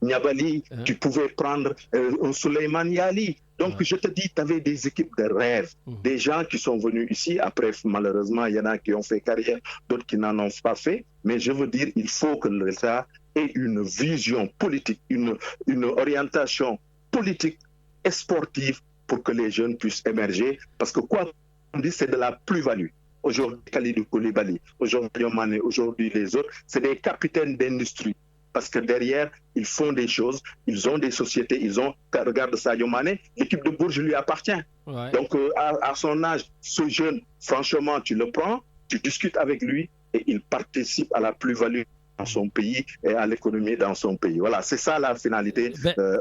Niabali, tu pouvais prendre un Souleymane Yali. Donc, je te dis, tu avais des équipes de rêve, des gens qui sont venus ici. Après, malheureusement, il y en a qui ont fait carrière, d'autres qui n'en ont pas fait. Mais je veux dire, il faut que l'État ait une vision politique, une orientation politique et sportive pour que les jeunes puissent émerger. Parce que quoi qu'on dit, c'est de la plus-value. Aujourd'hui, Kalidou Koulibaly, aujourd'hui Mané, aujourd'hui les autres, c'est des capitaines d'industrie. Parce que derrière, ils font des choses, ils ont des sociétés, regarde Sadio Mané, l'équipe de Bourges lui appartient. Ouais. Donc, à son âge, ce jeune, franchement, tu le prends, tu discutes avec lui et il participe à la plus-value dans son pays et à l'économie dans son pays. Voilà, c'est ça la finalité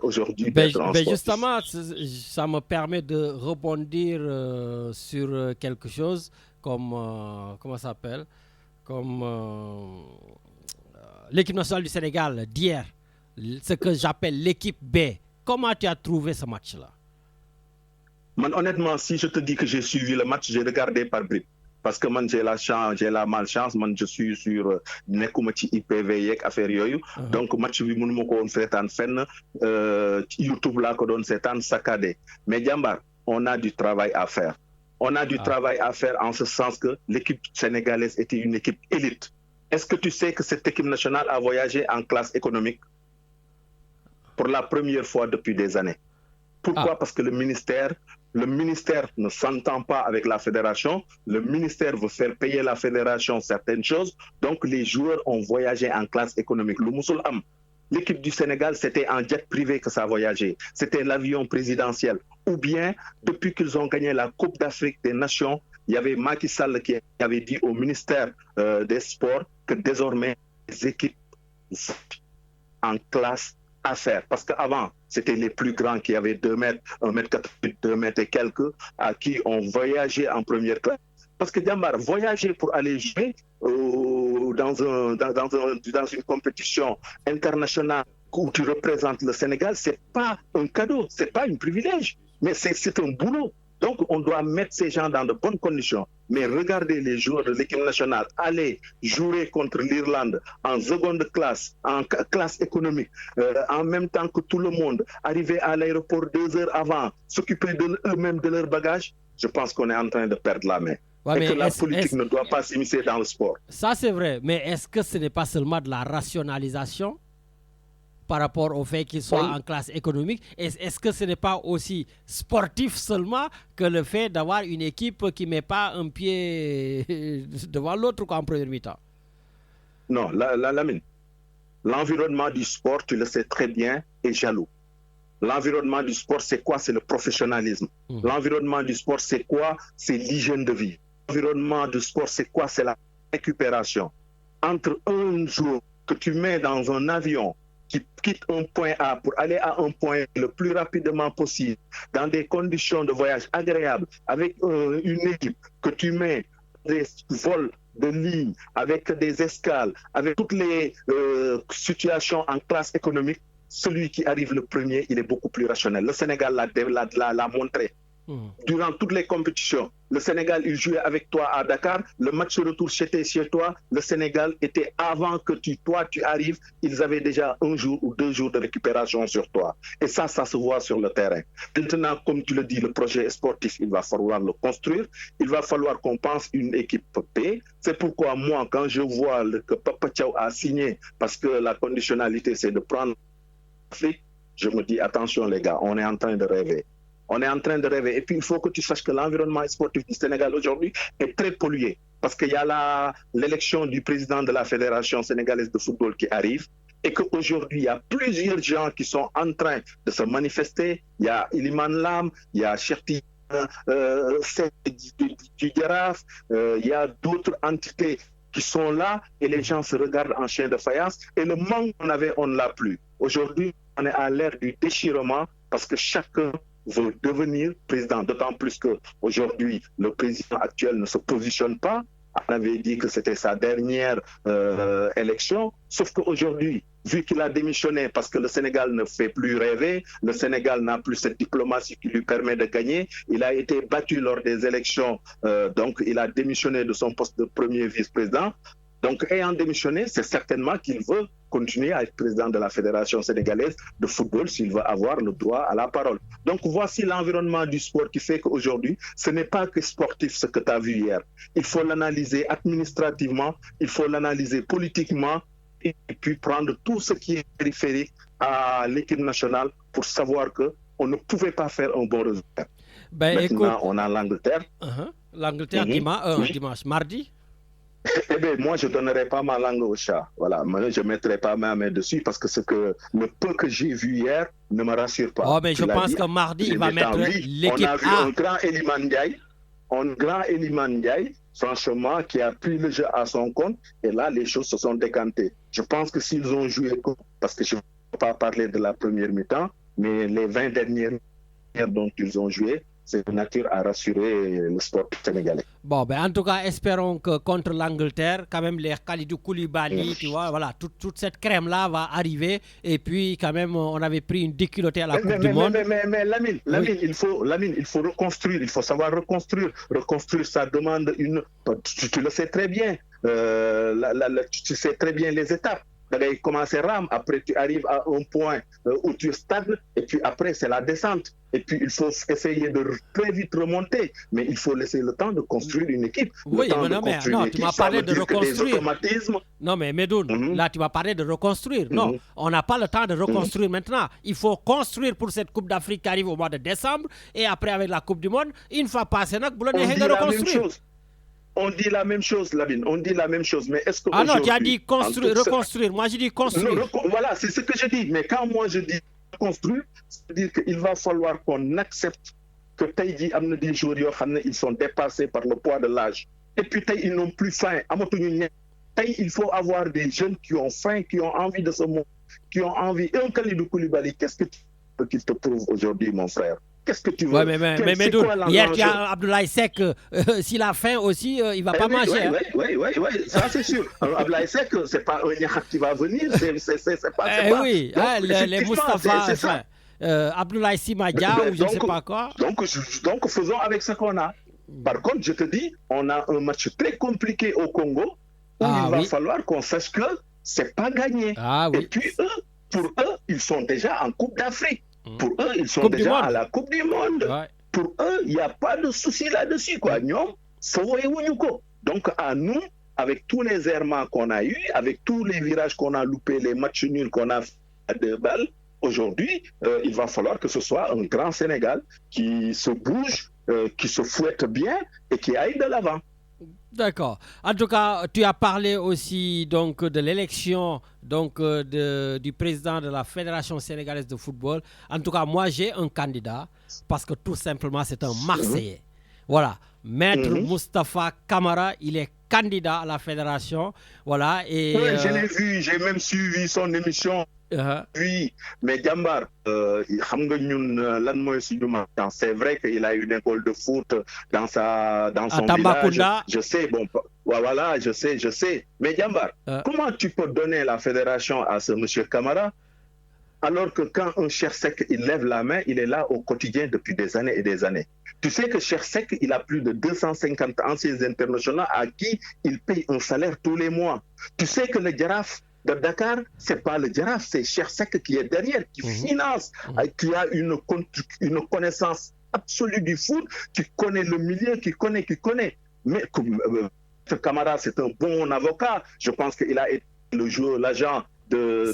aujourd'hui. Justement, ça me permet de rebondir sur quelque chose comme, comment ça s'appelle, comme l'équipe nationale du Sénégal d'hier, ce que j'appelle l'équipe B. Comment tu as trouvé ce match-là? Honnêtement, si je te dis que j'ai suivi le match, j'ai regardé par bribes. Parce que moi, j'ai la malchance, moi, je suis sur Nekoumati IPV, affaire yoyu. Donc, match, je ne sais pas si YouTube là, qu'on s'est saccadé. Mais Djambar, on a du travail à faire. On a du travail à faire en ce sens que l'équipe sénégalaise était une équipe élite. Est-ce que tu sais que cette équipe nationale a voyagé en classe économique pour la première fois depuis des années? Pourquoi? Parce que le ministère ne s'entend pas avec la fédération. Le ministère veut faire payer la fédération certaines choses. Donc, les joueurs ont voyagé en classe économique. L'équipe du Sénégal, c'était en jet privé que ça a voyagé. C'était l'avion présidentiel. Ou bien, depuis qu'ils ont gagné la Coupe d'Afrique des Nations, il y avait Macky Sall qui avait dit au ministère des Sports que désormais, les équipes en classe affaires. Parce qu'avant, c'était les plus grands qui avaient 2 mètres, 1 mètre 88, 2 mètres et quelques, à qui on voyageait en première classe. Parce que Djambar, voyager pour aller jouer dans une compétition internationale où tu représentes le Sénégal, c'est pas un cadeau, c'est pas un privilège, mais c'est un boulot. Donc, on doit mettre ces gens dans de bonnes conditions. Mais regardez les joueurs de l'équipe nationale aller jouer contre l'Irlande en seconde classe, en classe économique, en même temps que tout le monde, arriver à l'aéroport 2 heures avant, s'occuper eux-mêmes de leurs bagages. Je pense qu'on est en train de perdre la main. Ouais, et que la politique ne doit pas s'immiscer dans le sport. Ça, c'est vrai. Mais est-ce que ce n'est pas seulement de la rationalisation par rapport au fait qu'ils soient en classe économique? Est-ce que ce n'est pas aussi sportif seulement que le fait d'avoir une équipe qui ne met pas un pied devant l'autre en première mi-temps? Non, Lamine, l'environnement du sport, tu le sais très bien, est jaloux. L'environnement du sport, c'est quoi? C'est le professionnalisme. L'environnement du sport, c'est quoi? C'est l'hygiène de vie. L'environnement du sport, c'est quoi? C'est la récupération. Entre un jour que tu mets dans un avion qui quitte un point A pour aller à un point le plus rapidement possible, dans des conditions de voyage agréables, avec une équipe que tu mets des vols de ligne, avec des escales, avec toutes les situations en classe économique, celui qui arrive le premier, il est beaucoup plus rationnel. Le Sénégal l'a montré. Durant toutes les compétitions, le Sénégal, il jouait avec toi à Dakar. Le match retour chez toi. Le Sénégal était avant que toi tu arrives. Ils avaient déjà 1 jour ou 2 jours de récupération sur toi. Et ça se voit sur le terrain. Maintenant, comme tu le dis, le projet sportif, il va falloir le construire. Il va falloir qu'on pense une équipe P. C'est pourquoi moi, quand je vois que Papa Thiaw a signé, parce que la conditionnalité, c'est de prendre l'Afrique, je me dis, attention les gars, on est en train de rêver. On est en train de rêver. Et puis, il faut que tu saches que l'environnement sportif du Sénégal aujourd'hui est très pollué. Parce qu'il y a l'élection du président de la Fédération sénégalaise de football qui arrive. Et qu'aujourd'hui, il y a plusieurs gens qui sont en train de se manifester. Il y a Iliman Lam, il y a Cherti du Giraffe, il y a d'autres entités qui sont là et les gens se regardent en chien de faïence. Et le manque qu'on avait, on ne l'a plus. Aujourd'hui, on est à l'ère du déchirement parce que chacun veut devenir président, d'autant plus qu'aujourd'hui, le président actuel ne se positionne pas. On avait dit que c'était sa dernière élection, sauf qu'aujourd'hui, vu qu'il a démissionné parce que le Sénégal ne fait plus rêver, le Sénégal n'a plus cette diplomatie qui lui permet de gagner, il a été battu lors des élections, donc il a démissionné de son poste de premier vice-président. Donc, ayant démissionné, c'est certainement qu'il veut continuer à être président de la Fédération sénégalaise de football s'il veut avoir le droit à la parole. Donc, voici l'environnement du sport qui fait qu'aujourd'hui, ce n'est pas que sportif ce que tu as vu hier. Il faut l'analyser administrativement, il faut l'analyser politiquement et puis prendre tout ce qui est périphérique à l'équipe nationale pour savoir qu'on ne pouvait pas faire un bon résultat. Maintenant, écoute, on a l'Angleterre. L'Angleterre dimanche, mardi. Eh bien, moi, je ne donnerai pas ma langue au chat. Voilà, moi, je ne mettrai pas ma main dessus parce que le peu que j'ai vu hier ne me rassure pas. Oh, mais je pense que mardi, il va mettre l'équipe A. On a vu un grand Eliman Ndiaye, franchement, qui a pris le jeu à son compte. Et là, les choses se sont décantées. Je pense que s'ils ont joué, parce que je ne peux pas parler de la première mi-temps, mais les 20 dernières dont ils ont joué, c'est de nature à rassurer le sport sénégalais. Bon, en tout cas, espérons que contre l'Angleterre, quand même, les Khalidou Koulibaly, tu vois, voilà, toute cette crème-là va arriver. Et puis, quand même, on avait pris une déculottée à la Coupe du Monde. Mais Lamine, il faut reconstruire, il faut savoir reconstruire. Reconstruire, ça demande tu le sais très bien. Tu sais très bien les étapes. Tu commences rame, après tu arrives à un point où tu stagnes, et puis après c'est la descente. Et puis il faut essayer de très vite remonter, mais il faut laisser le temps de construire une équipe. Oui, mais non, tu m'as parlé de reconstruire. Non, mais Medoun, là tu m'as parlé de reconstruire. Non, on n'a pas le temps de reconstruire maintenant. Il faut construire pour cette Coupe d'Afrique qui arrive au mois de décembre, et après avec la Coupe du Monde, une fois passé, on de reconstruire. On dit la même chose, Lamine. On dit la même chose. Mais est-ce que non, tu as dit reconstruire. Moi, j'ai dit construire. Voilà, c'est ce que je dis. Mais quand moi je dis reconstruire, c'est-à-dire qu'il va falloir qu'on accepte que Taïdi amène des joueurs, ils sont dépassés par le poids de l'âge. Et puis ils n'ont plus faim. Il faut avoir des jeunes qui ont faim, qui ont envie de se montrer, qui ont envie. Et un Khalidou Koulibaly, qu'est-ce que tu veux qu'il te prouve aujourd'hui, mon frère? Qu'est-ce que tu veux? Mais hier, tu as Abdoulaye Seck, s'il a faim aussi, il ne va pas manger. Oui, ça c'est sûr. Abdoulaye Seck, ce n'est pas un Niakhak qui va venir, c'est pas... Oui, les Moustapha, Abdoulaye Simadia ou je ne sais pas quoi. Donc, faisons avec ce qu'on a. Par contre, je te dis, on a un match très compliqué au Congo, où il va falloir qu'on sache que ce n'est pas gagné. Et puis, pour eux, ils sont déjà en Coupe d'Afrique. Pour eux, ils sont déjà à la Coupe du Monde. Ouais. Pour eux, il n'y a pas de souci là-dessus. Donc, à nous, avec tous les errements qu'on a eus, avec tous les virages qu'on a loupés, les matchs nuls qu'on a fait à 2 balles, aujourd'hui, il va falloir que ce soit un grand Sénégal qui se bouge, qui se fouette bien et qui aille de l'avant. D'accord. En tout cas, tu as parlé aussi donc de l'élection du président de la Fédération sénégalaise de football. En tout cas, moi j'ai un candidat parce que tout simplement c'est un Marseillais. Voilà, Maître Moustapha Camara, il est candidat à la fédération. Voilà et je l'ai vu, j'ai même suivi son émission. Oui, mais Djambar, c'est vrai qu'il a une école de foot dans son village. Je sais, voilà, je sais. Mais Djambar, comment tu peux donner la fédération à ce monsieur Camara alors que quand un Cheikh Seck il lève la main, il est là au quotidien depuis des années et des années. Tu sais que Cheikh Seck, il a plus de 250 anciens internationaux à qui il paye un salaire tous les mois. Tu sais que le Jaraaf de Dakar, ce n'est pas le Jaraaf, c'est Cheikh Seck qui est derrière, qui finance, qui a une connaissance absolue du foot, qui connaît le milieu, qui connaît. Mais Camara, c'est un bon avocat. Je pense qu'il a été l'agent de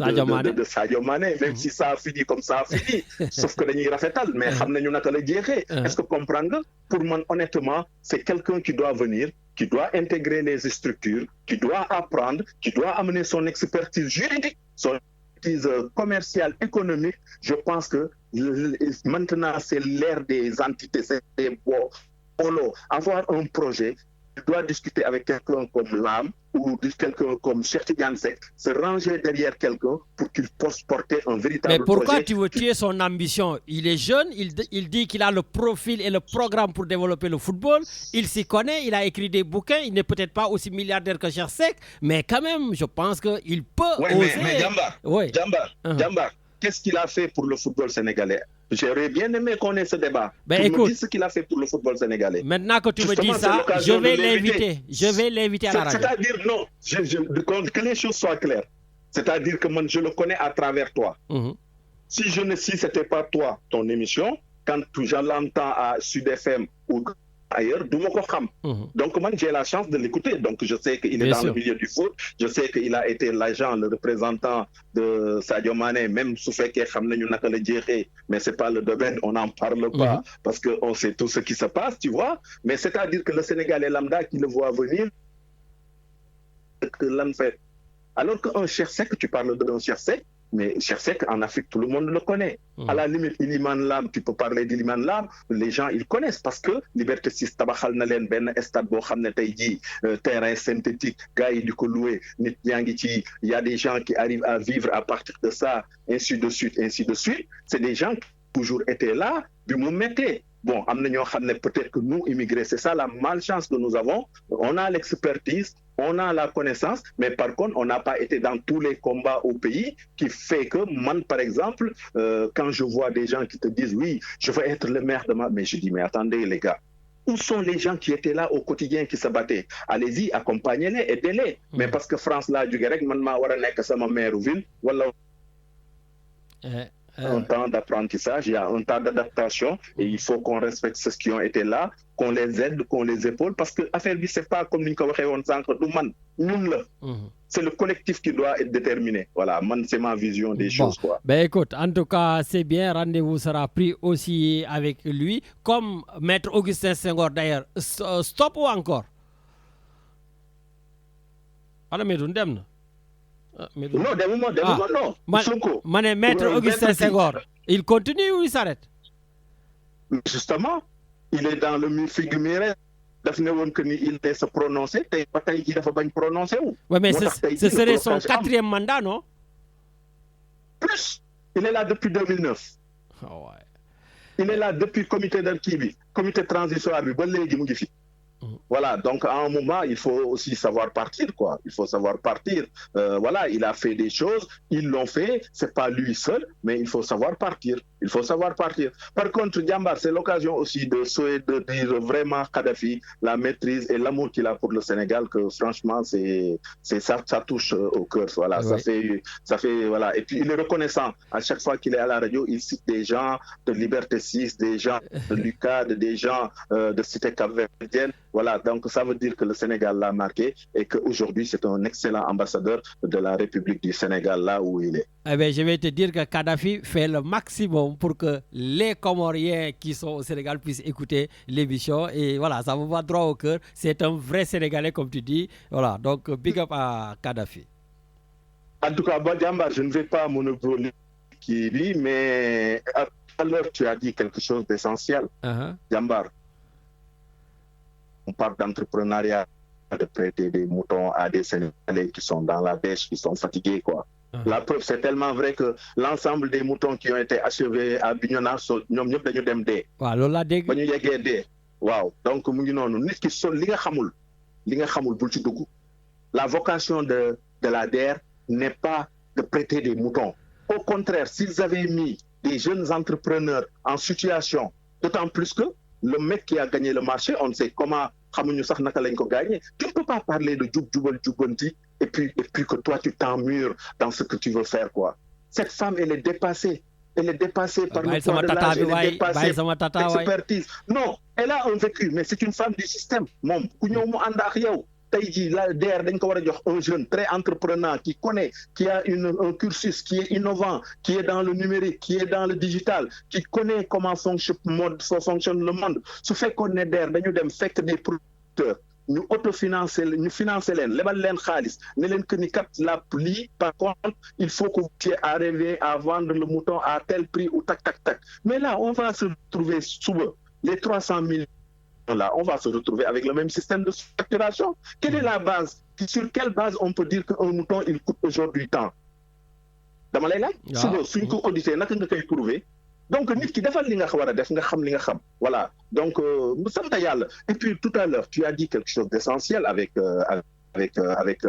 Sadio Mané, même si ça a fini comme ça a fini. Sauf que dañuy rafetal, mais xam nañu naka la jeexee. Est-ce que comprendre? Pour moi, honnêtement, c'est quelqu'un qui doit venir, qui doit intégrer les structures, qui doit apprendre, qui doit amener son expertise juridique, son expertise commerciale, économique. Je pense que maintenant, c'est l'ère des entités, c'est des polos. Avoir un projet, tu dois discuter avec quelqu'un comme Lam ou quelqu'un comme Cheikh Tidiane Seck, se ranger derrière quelqu'un pour qu'il puisse porter un véritable projet. Mais pourquoi tu veux tuer son ambition? Il est jeune, il dit qu'il a le profil et le programme pour développer le football, il s'y connaît, il a écrit des bouquins, il n'est peut-être pas aussi milliardaire que Cheikh Seck, mais quand même, je pense qu'il peut oser. Mais Djambar, qu'est-ce qu'il a fait pour le football sénégalais? J'aurais bien aimé qu'on ait ce débat. Écoute, me dis ce qu'il a fait pour le football sénégalais. Maintenant que tu me dis ça, je vais l'inviter à la radio. C'est-à-dire, non, que les choses soient claires. C'est-à-dire que moi, je le connais à travers toi. Si ce n'était pas toi, ton émission, quand je l'entends à Sud FM ou ailleurs du ma ko xam. Donc man j'ai la chance de l'écouter, donc je sais qu'il est dans le milieu du foot, je sais qu'il a été l'agent, le représentant de Sadio Mané, même su fekkee xam nañu naka la jeexee, mais c'est pas le domaine, on n'en parle pas parce que on sait tout ce qui se passe, tu vois. Mais c'est-à-dire que le Sénégalais lambda qui le voit venir, que l'on fait. Alors qu'un Cheikh Seck, tu parles d'un Cheikh Seck, mais Cheikh Seck, en Afrique, tout le monde le connaît. À la limite, Iliman Lam, tu peux parler d'Iliman Lam, les gens, ils connaissent parce que Liberté 6, tabaxal na leen benn stade boo xam ne tey jii terrain synthétique, gars yi di ko loué, nit yaa ngi ci, il y a des gens qui arrivent à vivre à partir de ça, ainsi de suite, ainsi de suite. C'est des gens qui toujours étaient là, bi mu mettee. Bon, peut-être que nous, immigrés, c'est ça la malchance que nous avons. On a l'expertise, on a la connaissance, mais par contre, on n'a pas été dans tous les combats au pays, qui fait que, moi, par exemple, quand je vois des gens qui te disent, oui, je veux être le maire de ma... Mais je dis, mais attendez, les gars, où sont les gens qui étaient là au quotidien, qui se battaient? Allez-y, accompagnez-les, aidez-les. Mais parce que France, là, du Grec, maintenant, on a que ma mère ou ville, voilà. Un temps d'apprentissage, il y a un temps d'adaptation et il faut qu'on respecte ceux qui ont été là, qu'on les aide, qu'on les épaule, parce que l'affaire, c'est pas comme nous c'est le collectif qui doit être déterminé. Voilà, c'est ma vision des choses. Quoi. Ben écoute, en tout cas, c'est bien, rendez-vous sera pris aussi avec lui, comme Maître Augustin Senghor d'ailleurs. Stop ou encore? Alors, mais non, des moments, non. Maître Augustin Senghor, il continue ou il s'arrête? Justement, il est dans le figuré. Il peut se prononcer. Oui, mais ce serait son 4e mandat, non? Plus. Il est là depuis 2009. Oh, ouais. Il est là depuis le comité d'archives, comité transitoire. Voilà, donc à un moment, il faut aussi savoir partir, quoi. Il faut savoir partir. Voilà, il a fait des choses, ils l'ont fait, c'est pas lui seul, mais il faut savoir partir. Il faut savoir partir. Par contre, Diambar, c'est l'occasion aussi de dire vraiment Kadhafi, la maîtrise et l'amour qu'il a pour le Sénégal, que franchement, c'est ça touche au cœur. Voilà, ouais. ça fait, voilà. Et puis, il est reconnaissant. À chaque fois qu'il est à la radio, il cite des gens de Liberté 6, des gens de l'UCAD, des gens de Cité Cap-Verdienne. Voilà, donc ça veut dire que le Sénégal l'a marqué et qu'aujourd'hui, c'est un excellent ambassadeur de la République du Sénégal, là où il est. Eh bien, je vais te dire que Kadhafi fait le maximum pour que les Comoriens qui sont au Sénégal puissent écouter l'émission. Et voilà, ça me va droit au cœur. C'est un vrai Sénégalais, comme tu dis. Voilà, donc big up à Kadhafi. En tout cas, Diamba, je ne vais pas monopoliser qui dit, mais à l'heure, tu as dit quelque chose d'essentiel. Diambar. On parle d'entrepreneuriat, de prêter des moutons à des Sénégalais qui sont dans la dèche, qui sont fatigués, quoi. La preuve, c'est tellement vrai que l'ensemble des moutons qui ont été achevés à Bignona, ñom ñep dañu dem dé. Waaw, loolu la dégg. Ba ñu yeggee dé. Waaw, donc mu ngi noonu nit ki sol li nga xamul bul ci dugg. La vocation de la DER n'est pas de prêter des moutons. Au contraire, s'ils avaient mis des jeunes entrepreneurs en situation, d'autant plus que le mec qui a gagné le marché, on ne sait comment, xamuñu sax naka lañ ko gagné. Tu ne peux pas parler de jubal jubanti et puis que toi tu t'emmures dans ce que tu veux faire, quoi. Cette femme, elle est dépassée. Elle est dépassée par le poids de l'âge, elle est dépassée par l'expertise. Non, elle a un vécu, mais c'est une femme du système. Mom, ku ñëw mu ànd ak yow. Tey jii la DER dañ ko war a jox un jeune très entrepreneur qui connaît, qui a un cursus qui est innovant, qui est dans le numérique, qui est dans le digital, qui connaît comment fonctionne le monde. Su fekkoon ne DER dañu dem fekk des producteurs ñu autofinancer ñu financer leen lebal leen xaalis ne leen que ni kat la lii par contre il faut que vous puissiez arriver à vendre le mouton à tel prix ou tac. Mais là on va se retrouver suba les 300 000 là, on va se retrouver avec le même système de facturation. Quelle est la base? Sur quelle base on peut dire qu'un mouton, il coûte aujourd'hui tant? Dama lay laaj. Suba suñ ko audité naka nga koy prouver? Donc nit ki defal li nga war a def nga xam li nga xam. Voilà. Donc sant Yàlla. Et puis tout à l'heure, tu as dit quelque chose d'essentiel avec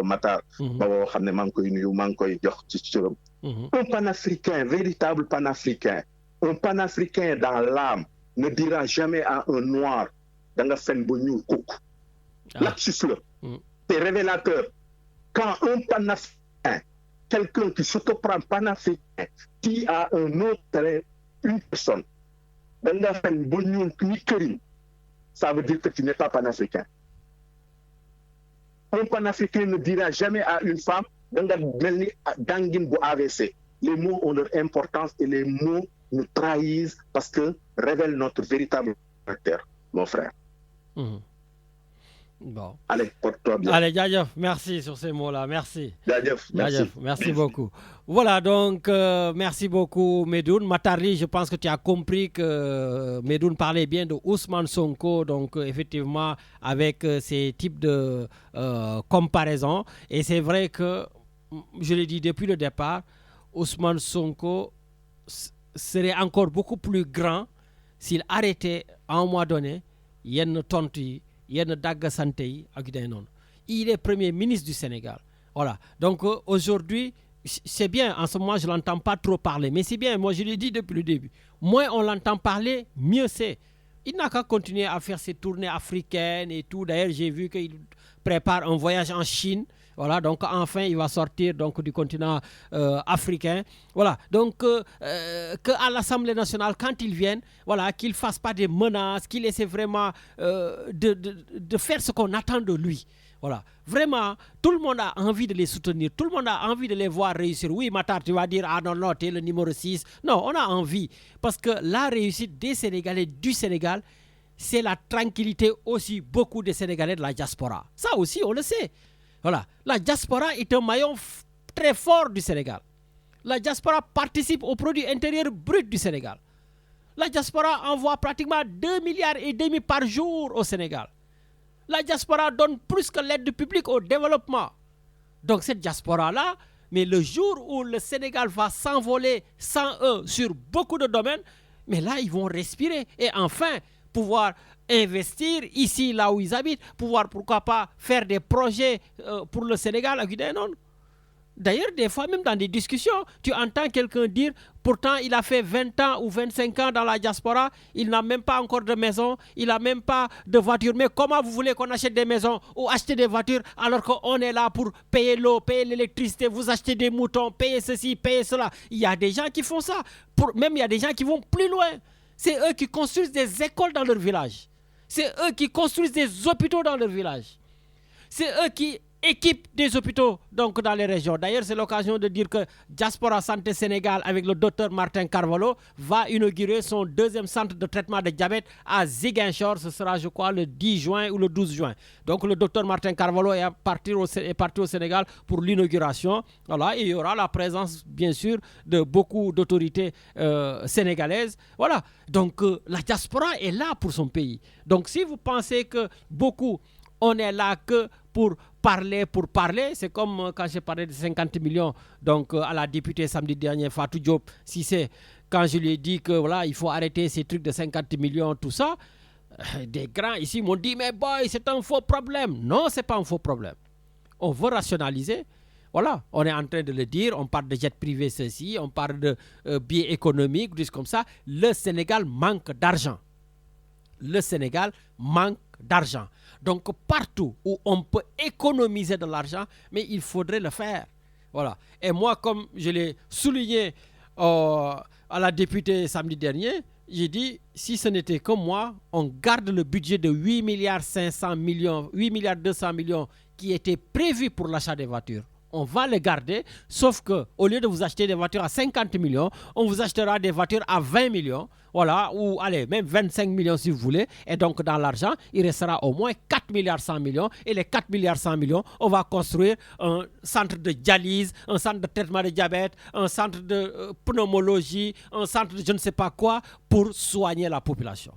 Matar. Ba boo xam ne maa ngi koy nuyu, maa ngi koy jox ci cëram. Un panafricain, véritable panafricain, un panafricain dans l'âme ne dira jamais à un noir danga fen bu ñuul kukk. Lapsus la. C'est révélateur. Quand un panafricain, quelqu'un qui s'autoprend panafricain, qui a un autre terrain, une personne, danga fen bu ñuul ni këriñ. ça veut dire que tu n'es pas panafricain. Un panafricain ne dira jamais à une femme d'angine bu AVC. Les mots ont leur importance et les mots nous trahissent parce que révèlent notre véritable caractère, mon frère. Bon. Allez, porte-toi bien. Allez, Djadjof, merci sur ces mots-là. Merci. Djadjof, merci. Merci beaucoup. Voilà, donc, merci beaucoup, Medoun. Matari, je pense que tu as compris que Medoun parlait bien de Ousmane Sonko, donc, effectivement, avec ces types de comparaisons. Et c'est vrai que, je l'ai dit depuis le départ, Ousmane Sonko serait encore beaucoup plus grand s'il arrêtait à un moment donné, yenn tontu yi yenn dagga sante yi ak day non. Il est premier ministre du Sénégal. Voilà. Donc aujourd'hui, c'est bien. En ce moment, je l'entends pas trop parler, mais c'est bien. Moi, je l'ai dit depuis le début. Moins on l'entend parler, mieux c'est. Il n'a qu'à continuer à faire ses tournées africaines et tout. D'ailleurs, j'ai vu qu'il prépare un voyage en Chine. Voilà, donc enfin, il va sortir donc, du continent africain. Voilà, donc qu'à l'Assemblée nationale, quand ils viennent, voilà, qu'il ne fasse pas des menaces, qu'il essaie vraiment de faire ce qu'on attend de lui. Voilà, vraiment, tout le monde a envie de les soutenir, tout le monde a envie de les voir réussir. Oui, Matar, tu vas dire, ah non, tu es le numéro 6. Non, on a envie, parce que la réussite des Sénégalais du Sénégal, c'est la tranquillité aussi beaucoup des Sénégalais de la diaspora. Ça aussi, on le sait. Voilà, la diaspora est un maillon très fort du Sénégal. La diaspora participe au produit intérieur brut du Sénégal. La diaspora envoie pratiquement 2,5 milliards par jour au Sénégal. La diaspora donne plus que l'aide publique au développement. Donc cette diaspora-là, mais le jour où le Sénégal va s'envoler sans eux sur beaucoup de domaines, mais là, ils vont respirer et enfin pouvoir investir ici, là où ils habitent, pouvoir, pourquoi pas, faire des projets pour le Sénégal. D'ailleurs, des fois, même dans des discussions, tu entends quelqu'un dire, pourtant, il a fait 20 ans ou 25 ans dans la diaspora, il n'a même pas encore de maison, il n'a même pas de voiture. Mais comment vous voulez qu'on achète des maisons ou acheter des voitures alors qu'on est là pour payer l'eau, payer l'électricité, vous achetez des moutons, payer ceci, payer cela. Il y a des gens qui font ça. Même il y a des gens qui vont plus loin. C'est eux qui construisent des écoles dans leur village. C'est eux qui construisent des hôpitaux dans leur village. C'est eux qui équipent des hôpitaux donc, dans les régions. D'ailleurs, c'est l'occasion de dire que Diaspora Santé Sénégal, avec le docteur Martin Carvalho, va inaugurer son deuxième centre de traitement de diabète à Ziguinchor. Ce sera, je crois, le 10 juin ou le 12 juin. Donc, le docteur Martin Carvalho est parti au Sénégal pour l'inauguration. Voilà, et il y aura la présence, bien sûr, de beaucoup d'autorités sénégalaises. Voilà. Donc, la diaspora est là pour son pays. Donc, si vous pensez que beaucoup, on est là que pour parler, c'est comme quand j'ai parlé de 50 millions donc, à la députée samedi dernier, Fatou Diop Cissé, quand je lui ai dit que voilà, il faut arrêter ces trucs de 50 millions, tout ça, des grands ici m'ont dit, mais boy, c'est un faux problème. Non, c'est pas un faux problème. On veut rationaliser. Voilà, on est en train de le dire, on parle de jet privé ceci, on parle de billets économiques, des comme ça. Le Sénégal manque d'argent. Le Sénégal manque d'argent. Donc partout où on peut économiser de l'argent, mais il faudrait le faire. Voilà. Et moi, comme je l'ai souligné à la députée samedi dernier, j'ai dit, si ce n'était que moi, on garde le budget de 8 milliards 200 millions qui était prévu pour l'achat des voitures. On va les garder, sauf que au lieu de vous acheter des voitures à 50 millions, on vous achètera des voitures à 20 millions, voilà, ou allez, même 25 millions si vous voulez. Et donc dans l'argent, il restera au moins 4 milliards 100 millions. Et les 4 milliards 100 millions, on va construire un centre de dialyse, un centre de traitement de diabète, un centre de pneumologie, un centre de je ne sais pas quoi pour soigner la population.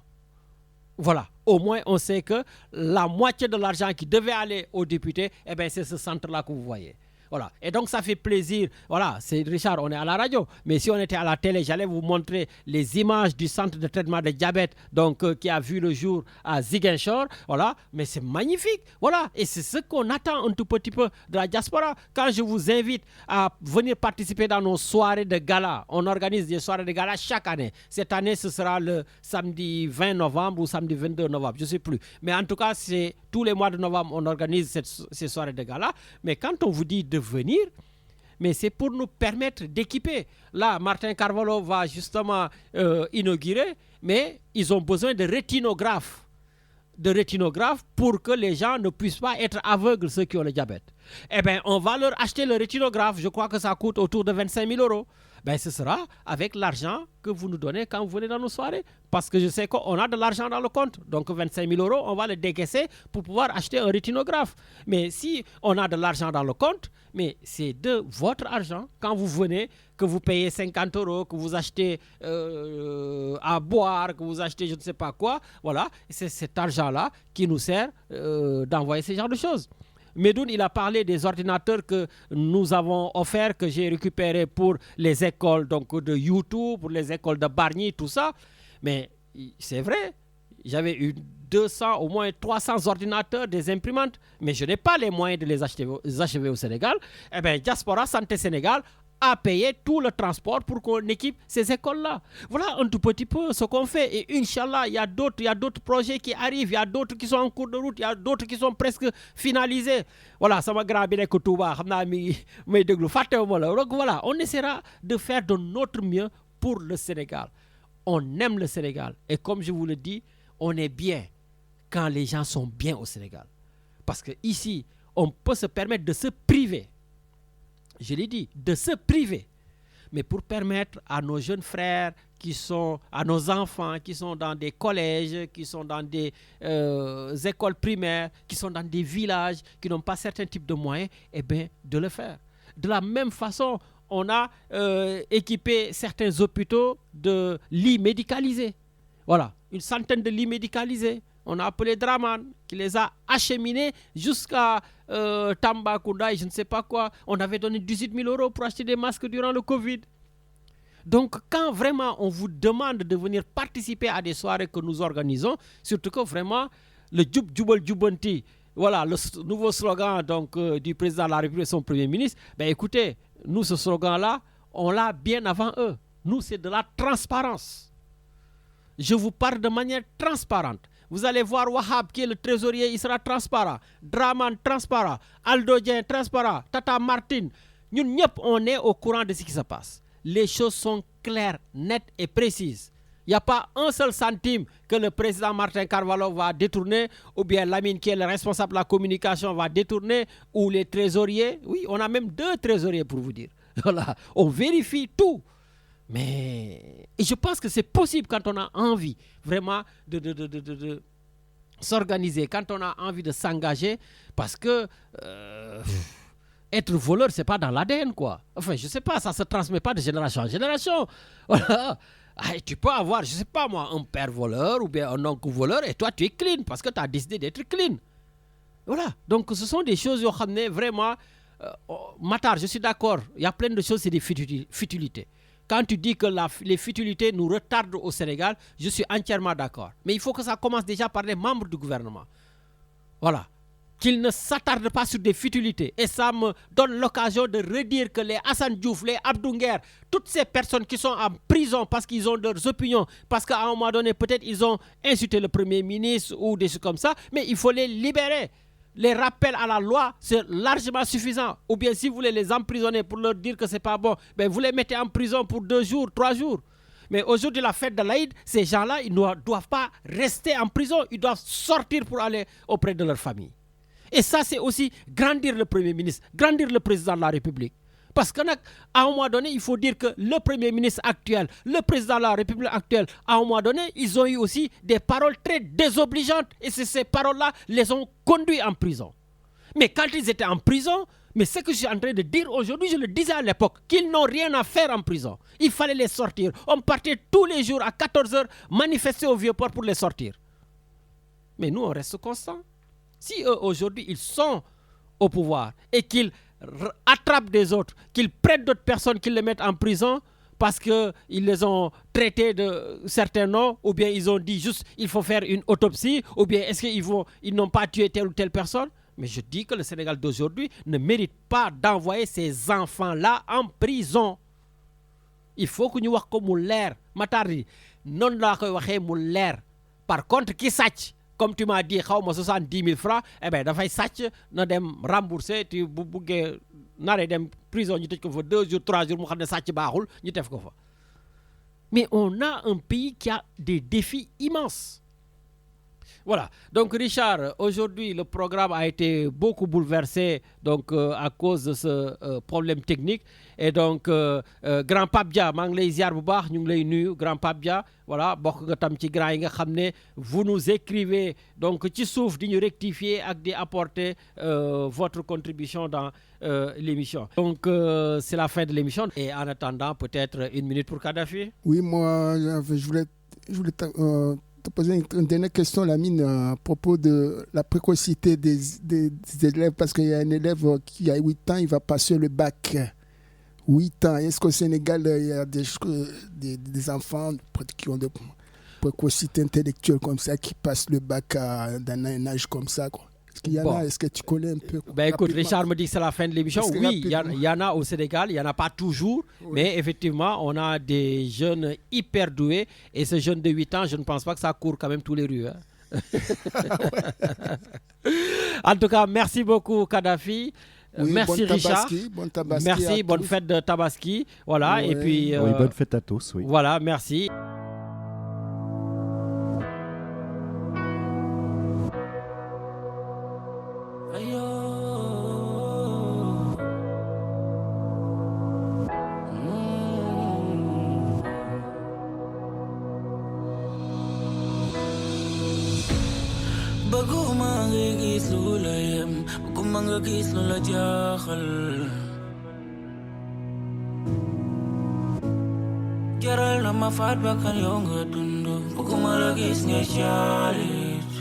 Voilà, au moins on sait que la moitié de l'argent qui devait aller aux députés, eh bien c'est ce centre-là que vous voyez. Voilà. Et donc ça fait plaisir. Voilà, c'est Richard, on est à la radio. Mais si on était à la télé, j'allais vous montrer les images du centre de traitement de diabète donc, qui a vu le jour à Ziguinchor. Voilà, mais c'est magnifique. Voilà, et c'est ce qu'on attend un tout petit peu de la diaspora. Quand je vous invite à venir participer dans nos soirées de gala, on organise des soirées de gala chaque année. Cette année, ce sera le samedi 20 novembre ou samedi 22 novembre, je ne sais plus. Mais en tout cas, c'est tous les mois de novembre, on organise ces soirées de gala. Mais quand on vous dit de venir, mais c'est pour nous permettre d'équiper. Là, Martin Carvalho va justement inaugurer, mais ils ont besoin de rétinographes. de rétinographe pour que les gens ne puissent pas être aveugles, ceux qui ont le diabète. Eh bien, on va leur acheter le rétinographe. Je crois que ça coûte autour de 25 000 €. Ben, ce sera avec l'argent que vous nous donnez quand vous venez dans nos soirées. Parce que je sais qu'on a de l'argent dans le compte. Donc 25 000 €, on va le décaisser pour pouvoir acheter un rétinographe. Mais si on a de l'argent dans le compte, mais c'est de votre argent. Quand vous venez, que vous payez 50 €, que vous achetez à boire, que vous achetez je ne sais pas quoi, voilà, c'est cet argent-là qui nous sert d'envoyer ce genre de choses. Medoun, il a parlé des ordinateurs que nous avons offerts, que j'ai récupérés pour les écoles donc de YouTube, pour les écoles de Bargny, tout ça. Mais c'est vrai, j'avais eu 200, au moins 300 ordinateurs, des imprimantes, mais je n'ai pas les moyens de les achever au Sénégal. Eh bien, Diaspora Santé Sénégal a payé tout le transport pour qu'on équipe ces écoles-là. Voilà un tout petit peu ce qu'on fait. Et Inch'Allah, il y a d'autres projets qui arrivent, il y a d'autres qui sont en cours de route, il y a d'autres qui sont presque finalisés. Voilà, ça m'a grabé donc voilà, on essaiera de faire de notre mieux pour le Sénégal. On aime le Sénégal. Et comme je vous le dis, on est bien quand les gens sont bien au Sénégal. Parce qu'ici, on peut se permettre de se priver. Je l'ai dit, de se priver. Mais pour permettre à nos jeunes frères, à nos enfants qui sont dans des collèges, qui sont dans des écoles primaires, qui sont dans des villages, qui n'ont pas certains types de moyens, eh bien, de le faire. De la même façon, on a équipé certains hôpitaux de lits médicalisés. Voilà, une centaine de lits médicalisés. On a appelé Draman, qui les a acheminés jusqu'à Tambacounda et je ne sais pas quoi. On avait donné 18 000 € pour acheter des masques durant le Covid. Donc, quand vraiment on vous demande de venir participer à des soirées que nous organisons, surtout que vraiment, le Djoub Djoubal Djoubanti, voilà, le nouveau slogan donc, du président de la République et son Premier ministre, ben écoutez, nous, ce slogan-là, on l'a bien avant eux. Nous, c'est de la transparence. Je vous parle de manière transparente. Vous allez voir Wahab qui est le trésorier, il sera transparent. Draman, transparent. Aldo Dien, transparent. Tata Martin. Nous, on est au courant de ce qui se passe. Les choses sont claires, nettes et précises. Il n'y a pas un seul centime que le président Martin Carvalho va détourner, ou bien Lamine qui est le responsable de la communication va détourner, ou les trésoriers. Oui, on a même 2 trésoriers pour vous dire. Voilà, on vérifie tout. Mais et je pense que c'est possible quand on a envie vraiment de s'organiser, quand on a envie de s'engager, parce que être voleur, c'est pas dans l'ADN, quoi. Enfin, je sais pas, ça se transmet pas de génération en génération. Voilà. Et tu peux avoir, je sais pas moi, un père voleur ou bien un oncle voleur et toi tu es clean parce que tu as décidé d'être clean. Voilà. Donc ce sont des choses vraiment. Matar, je suis d'accord, il y a plein de choses, c'est des futilités. Quand tu dis que les futilités nous retardent au Sénégal, je suis entièrement d'accord. Mais il faut que ça commence déjà par les membres du gouvernement. Voilà. Qu'ils ne s'attardent pas sur des futilités. Et ça me donne l'occasion de redire que les Hassan Diouf, les Abdou Nguer, toutes ces personnes qui sont en prison parce qu'ils ont leurs opinions, parce qu'à un moment donné, peut-être ils ont insulté le Premier ministre ou des choses comme ça, mais il faut les libérer. Les rappels à la loi, c'est largement suffisant. Ou bien si vous voulez les emprisonner pour leur dire que c'est pas bon, ben vous les mettez en prison pour 2 jours, 3 jours. Mais aujourd'hui, la fête de l'Aïd, ces gens-là, ils ne doivent pas rester en prison, ils doivent sortir pour aller auprès de leur famille. Et ça, c'est aussi grandir le Premier ministre, grandir le président de la République. Parce qu'à un moment donné, il faut dire que le Premier ministre actuel, le président de la République actuel, à un moment donné, ils ont eu aussi des paroles très désobligeantes. Et ces paroles-là les ont conduits en prison. Mais quand ils étaient en prison, mais ce que je suis en train de dire aujourd'hui, je le disais à l'époque, qu'ils n'ont rien à faire en prison. Il fallait les sortir. On partait tous les jours à 14h manifester au Vieux-Port pour les sortir. Mais nous, on reste constants. Si eux, aujourd'hui, ils sont au pouvoir et qu'ils attrapent des autres, qu'ils prennent d'autres personnes, qu'ils les mettent en prison parce qu'ils les ont traités de certains noms, ou bien ils ont dit juste il faut faire une autopsie, ou bien est-ce qu'ils n'ont pas tué telle ou telle personne. Mais je dis que le Sénégal d'aujourd'hui ne mérite pas d'envoyer ces enfants-là en prison. Il faut que nous wax ko mu leer Matari non la koy waxé mu leer. Par contre qui sàcc comme tu m'as dit xawma 70 000 francs, eh ben dafay sàcc na dem rembourser tu bu buggee naree dem prison ñu tëj ko fa 2 jours 3 jours mu xam ne sàcc baaxul ñu def ko fa. Mais on a un pays qui a des défis immenses. Voilà. Donc Richard, aujourd'hui le programme a été beaucoup bouleversé donc à cause de ce problème technique et donc grand Pape Dia maa ngi lay ziar bu baax ñu ngi lay nuyu grand Pape Dia voilà bokk nga tam ci grand yi nga xam ne vous nous écrivez donc ci suuf di ñu rectifier ak di apporter votre contribution dans l'émission. Donc c'est la fin de l'émission et en attendant peut-être une minute pour Kadhafi. Oui, moi je voulais te poser une dernière question, Lamine, à propos de la précocité des élèves, parce qu'il y a un élève qui a 8 ans, il va passer le bac. 8 ans. Est-ce qu'au Sénégal, il y a des enfants qui ont des précocités intellectuelles comme ça, qui passent le bac dans un âge comme ça, quoi? Est-ce qu'il y en a? Est-ce que tu connais un peu? Ben écoute, Richard me dit que c'est la fin de l'émission. Oui, il y en a au Sénégal, il n'y en a pas toujours, oui. Mais effectivement, on a des jeunes hyper doués et ce jeune de 8 ans, je ne pense pas que ça court quand même tous les rues. Hein. En tout cas, merci beaucoup Kadhafi. Oui, merci bon Richard. Bon tabaski merci, bonne fête de Tabaski. Voilà, ouais. Et puis oui, bonne fête à tous, oui. Voilà, merci. Baguma gis lu la yem baguma nga gis lu la jaaxal jaral na ma faat bakkan yow nga dund baguma la gis nga caalit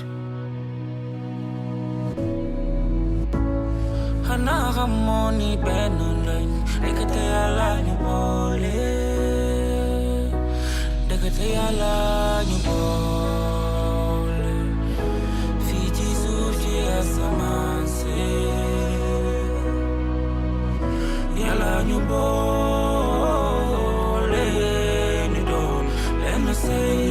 xanaa xamoo ni benn lañ ndekete yàlla ñu boole ndekete yàlla ñu boole Yàlla ñu boole ñu doon lenn say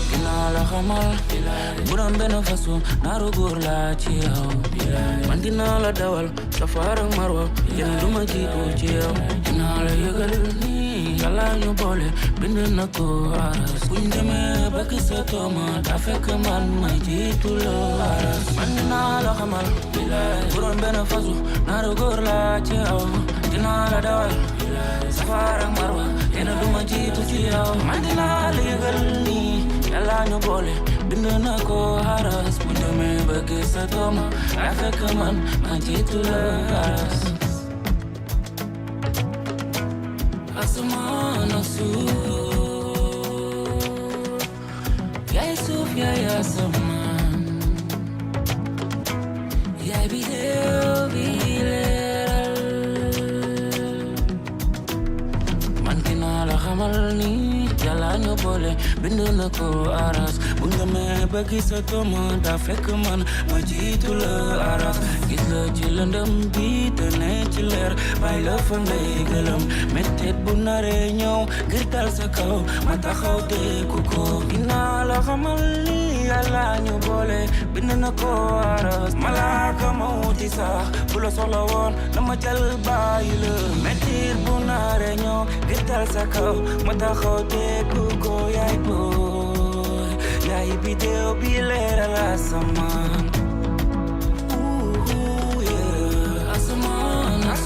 dinaa la xamal bu doon benn façon naaru góor laa ci yow man dinaa la dawal safar ak marwa yéen du ma jiitu ci yow dinaa la yëgal ni Yàlla ñu boole bind na ko aras buñ demee ba gis sa tooma daa fekk man ma jiitu la aras man dinaa la xamal bu doon benn fasu naaru góor laa ci yow dinaa la dawal safar ak marwa yéen du ma jiitu ci yow man dinaa la yëgal ni Yàlla ñu boole bind na ko aras buñ demee ba gis sa tooma daa fekk man ma jiitu la aras Asamaan ak suuf yaay suuf yaay asamaan yaay biddew bi leeral man dinaa la xamal ni Yàlla ñu boole bind na ko aras bu nga mee ba gis sa tooma daa fekk man ma jiitu la aras gis la ci lëndëm bi te ne ci leer bàyyi la fa ngay gëlëm mettit bu naree ñëw ngir dal sa kaw ma taxaw teeku ko dinaa la xamal ni Yàlla ñu boole bind na ko aras malaaka mawti sax bu la soxla woon dama jël bàyyi la mettit bu naree ñëw ngir dal sa kaw ma taxaw teeku ko yaay booy yaay biddew bi leeral asamaan asamaan ak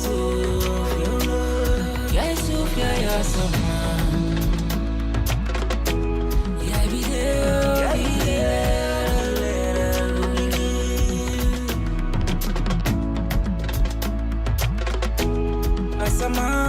suuf yaay suuf yaay asamaan yaay biddew bi leeral asamaan